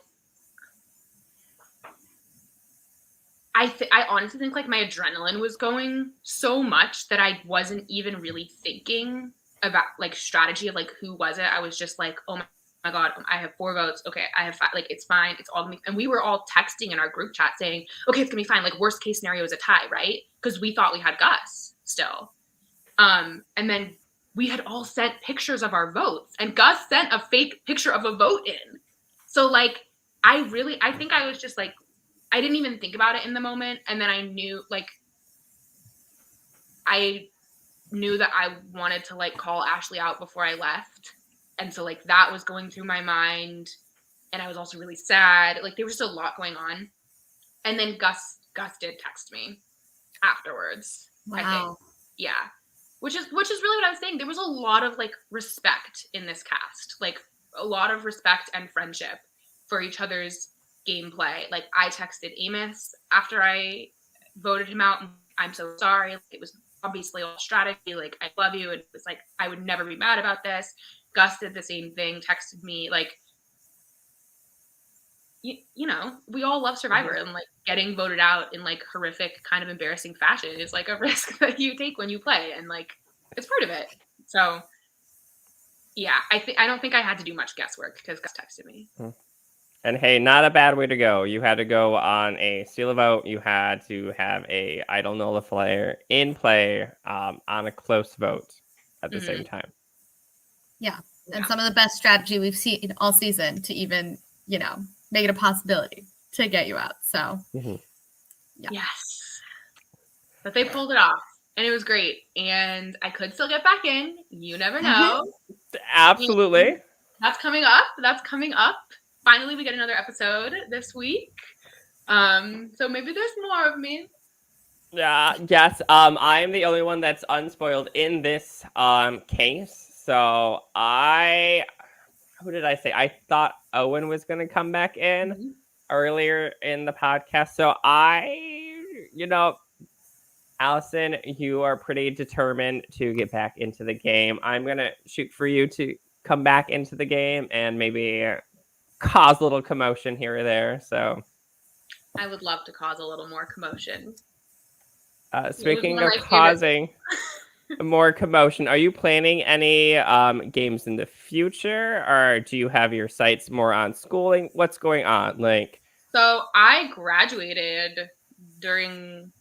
I honestly think like my adrenaline was going so much that I wasn't even really thinking about like strategy of like who was it. I was just like, oh my God, I have 4 votes. Okay, I have 5. Like it's fine. It's all gonna be. And we were all texting in our group chat saying, okay, it's gonna be fine. Like worst case scenario is a tie, right? Because we thought we had Gus still. And then we had all sent pictures of our votes, and Gus sent a fake picture of a vote in. So like I think I was just like, I didn't even think about it in the moment. And then I knew that I wanted to like call Ashley out before I left. And so like that was going through my mind. And I was also really sad. Like there was just a lot going on. And then Gus did text me afterwards. Wow. I think. Yeah. Which is really what I was saying. There was a lot of like respect in this cast. Like a lot of respect and friendship for each other's gameplay. Like I texted Amos after I voted him out. I'm so sorry. Like, it was obviously all strategy. Like I love you. And it was like, I would never be mad about this. Gus did the same thing, texted me. Like, we all love Survivor, and like getting voted out in like horrific kind of embarrassing fashion is like a risk that you take when you play, and like it's part of it. So yeah, I don't think I had to do much guesswork because Gus texted me. And hey, not a bad way to go. You had to go on a steal a vote. You had to have a idle nullifier in play on a close vote at the same time. Yeah. And some of the best strategy we've seen all season to even, make it a possibility to get you out. So, yeah. Yes. But they pulled it off, and it was great. And I could still get back in. You never know. Absolutely. And that's coming up. Finally, we get another episode this week. So maybe there's more of me. Yes. I am the only one that's unspoiled in this case. So who did I say? I thought Owen was going to come back in earlier in the podcast. So Allison, you are pretty determined to get back into the game. I'm going to shoot for you to come back into the game and maybe cause a little commotion here or there. So I would love to cause a little more commotion. Speaking of causing more commotion, are you planning any games in the future, or do you have your sights more on schooling? What's going on? So I graduated during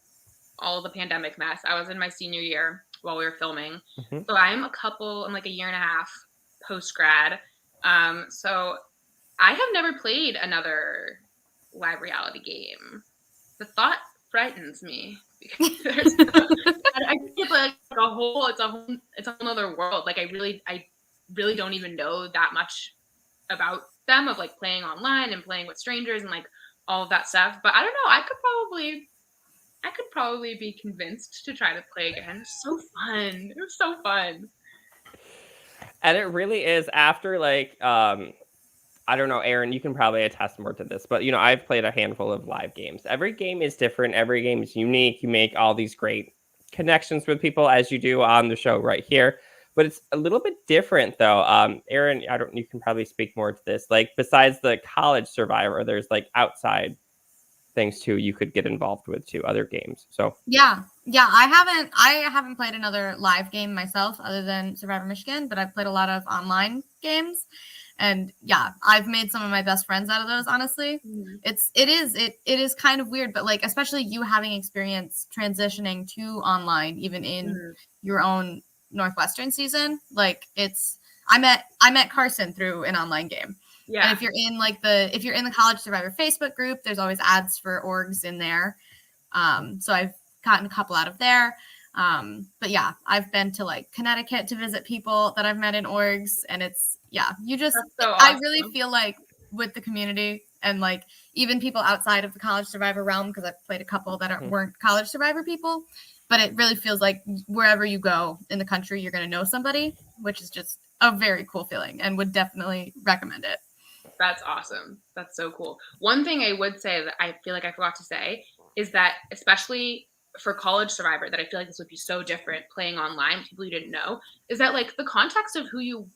all the pandemic mess. I was in my senior year while we were filming. So I'm like a year and a half post grad. So I have never played another live reality game. The thought frightens me because I think it's like it's a whole other world. Like I really don't even know that much about them, of like playing online and playing with strangers and like all of that stuff. But I don't know. I could probably be convinced to try to play again. It's so fun. It was so fun. And it really is after like I don't know, Erin, you can probably attest more to this, but I've played a handful of live games. Every game is different. Every game is unique. You make all these great connections with people as you do on the show right here. But it's a little bit different though. Erin, you can probably speak more to this. Like besides the college survivor, there's like outside things too you could get involved with too, other games. So yeah, I haven't played another live game myself other than Survivor Michigan, but I've played a lot of online games. And yeah, I've made some of my best friends out of those, honestly. Mm-hmm. It is kind of weird, but like especially you having experience transitioning to online even in your own Northwestern season, like I met Carson through an online game. Yeah. And if you're in the College Survivor Facebook group, there's always ads for orgs in there. So I've gotten a couple out of there. But yeah, I've been to like Connecticut to visit people that I've met in orgs, and so awesome. I really feel like with the community and like even people outside of the College Survivor realm, because I've played a couple that weren't College Survivor people, but it really feels like wherever you go in the country, you're going to know somebody, which is just a very cool feeling and would definitely recommend it. That's awesome. That's so cool. One thing I would say that I feel like I forgot to say is that, especially for College Survivor, that I feel like this would be so different playing online with people you didn't know, is that like the context of who you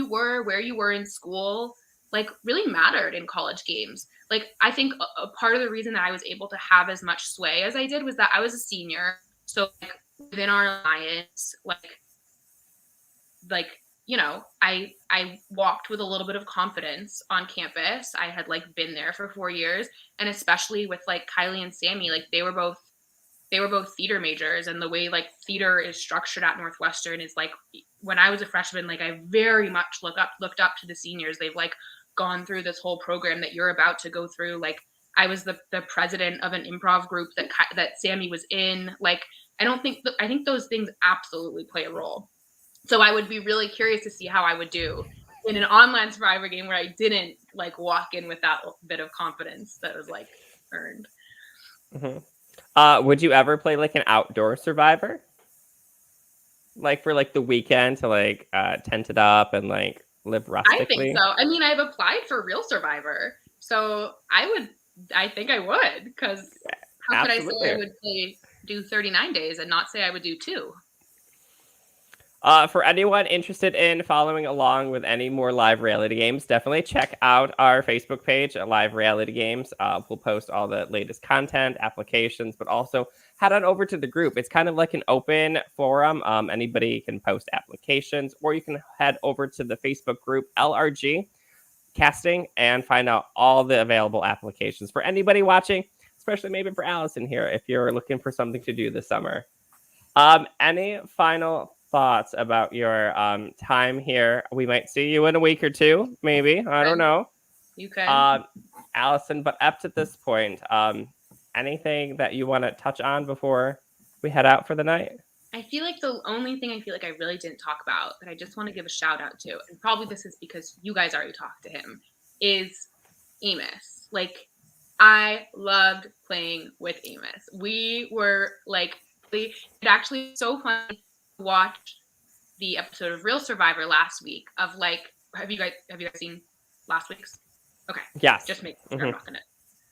were, where you were in school, like really mattered in college games. Like I think a part of the reason that I was able to have as much sway as I did was that I was a senior. So like within our alliance, I walked with a little bit of confidence on campus. I had like been there for 4 years, and especially with like Kylie and Sammy, like they were both theater majors, and the way like theater is structured at Northwestern is like when I was a freshman, like I very much looked up to the seniors. They've like gone through this whole program that you're about to go through. Like I was the president of an improv group that Sammy was in. Like I think those things absolutely play a role. So I would be really curious to see how I would do in an online Survivor game where I didn't like walk in with that bit of confidence that was like earned. Mm-hmm. Would you ever play like an outdoor Survivor? Like for like the weekend to like tent it up and like live rustically? I think so. I mean, I've applied for Real Survivor, so I think I would, because how could I say I would do 39 days and not say I would do 2? For anyone interested in following along with any more live reality games, definitely check out our Facebook page at Live Reality Games. We'll post all the latest content, applications, but also head on over to the group. It's kind of like an open forum. Anybody can post applications, or you can head over to the Facebook group LRG Casting and find out all the available applications for anybody watching, especially maybe for Allison here if you're looking for something to do this summer. Any final thoughts about your time here? We might see you in a week or two, maybe. I don't know. You can. Allison, but up to this point, anything that you want to touch on before we head out for the night? I feel like the only thing I really didn't talk about that I just want to give a shout out to, and probably this is because you guys already talked to him, is Amos. Like, I loved playing with Amos. We were like, it actually was so fun to watch the episode of Real Survivor last week of like, have you guys seen last week's? Okay. Yes. Just make sure I'm not gonna.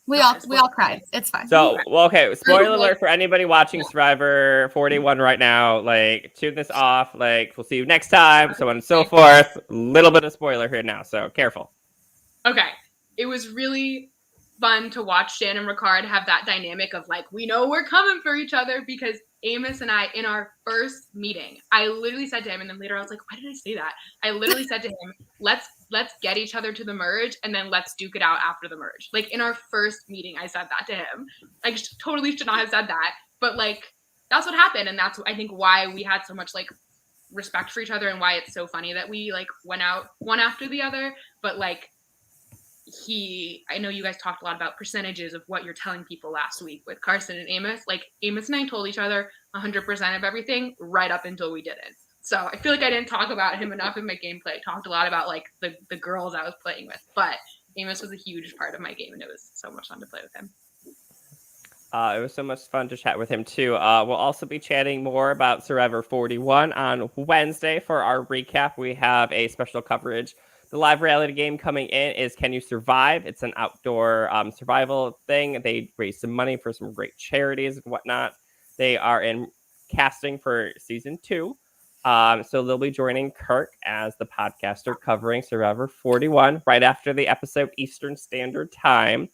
We all cried. It's fine. So, well, okay. Spoiler alert for anybody watching Survivor 41 right now. Like, tune this off. Like, we'll see you next time. So on and so forth. Little bit of spoiler here now. So careful. Okay. It was really fun to watch Shannon Ricard have that dynamic of like, we know we're coming for each other, because Amos and I, in our first meeting, I literally said to him, and then later I was like, why did I say that? I literally said to him, let's get each other to the merge, and then let's duke it out after the merge. Like, in our first meeting, I said that to him. I totally should not have said that, but like, that's what happened, and that's, I think, why we had so much like respect for each other, and why it's so funny that we like went out one after the other. But like, I know you guys talked a lot about percentages of what you're telling people last week with Carson and Amos. Like Amos and I told each other 100% of everything right up until we didn't. So I feel like I didn't talk about him enough in my gameplay. I talked a lot about like the girls I was playing with, but Amos was a huge part of my game, and it was so much fun to play with him. It was so much fun to chat with him too. We'll also be chatting more about Survivor 41 on Wednesday. For our recap, we have a special coverage. The live reality game coming in is Can You Survive? It's an outdoor survival thing. They raise some money for some great charities and whatnot. They are in casting for season 2. So they'll be joining Kirk as the podcaster covering Survivor 41 right after the episode Eastern Standard Time.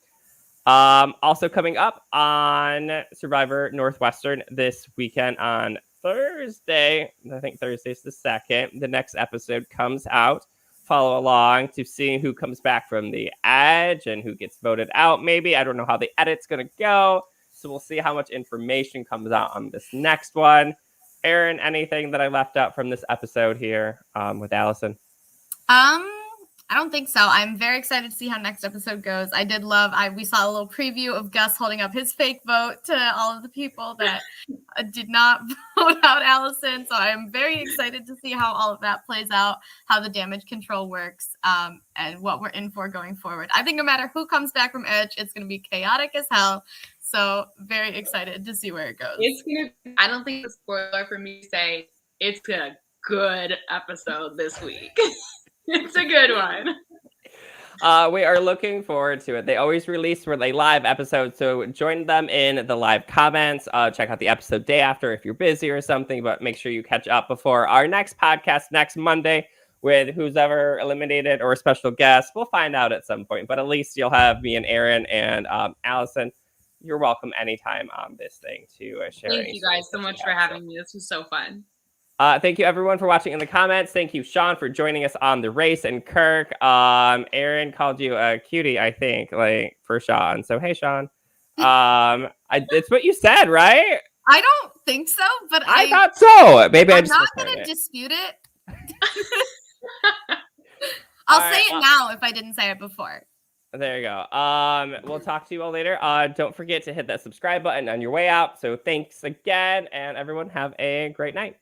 Also coming up on Survivor Northwestern this weekend on Thursday, I think Thursday's the 2nd, the next episode comes out. Follow along to see who comes back from the edge and who gets voted out, maybe. I don't know how the edit's going to go, so we'll see how much information comes out on this next one. Erin, anything that I left out from this episode here with Allison? I don't think so. I'm very excited to see how next episode goes. I did love, we saw a little preview of Gus holding up his fake vote to all of the people that did not vote out Allison. So I'm very excited to see how all of that plays out, how the damage control works, and what we're in for going forward. I think no matter who comes back from Edge, it's going to be chaotic as hell. So very excited to see where it goes. I don't think it's a spoiler for me to say it's a good episode this week. It's a good one. We are looking forward to it. They always release with a live episode, so join them in the live comments. Check out the episode day after if you're busy or something, but make sure you catch up before our next podcast next Monday with who's ever eliminated or a special guest. We'll find out at some point, but at least you'll have me and Erin and Allison. You're welcome anytime on this thing to share. Thank you guys so much for having me. This was so fun. Thank you everyone for watching in the comments. Thank you, Sean, for joining us on the race, and Kirk. Erin called you a cutie, I think, like for Sean. So hey, Sean. It's what you said, right? I don't think so, but I thought so. Maybe I'm not going to dispute it. I'll say it now if I didn't say it before. There you go. We'll talk to you all later. Don't forget to hit that subscribe button on your way out. So thanks again, and everyone have a great night.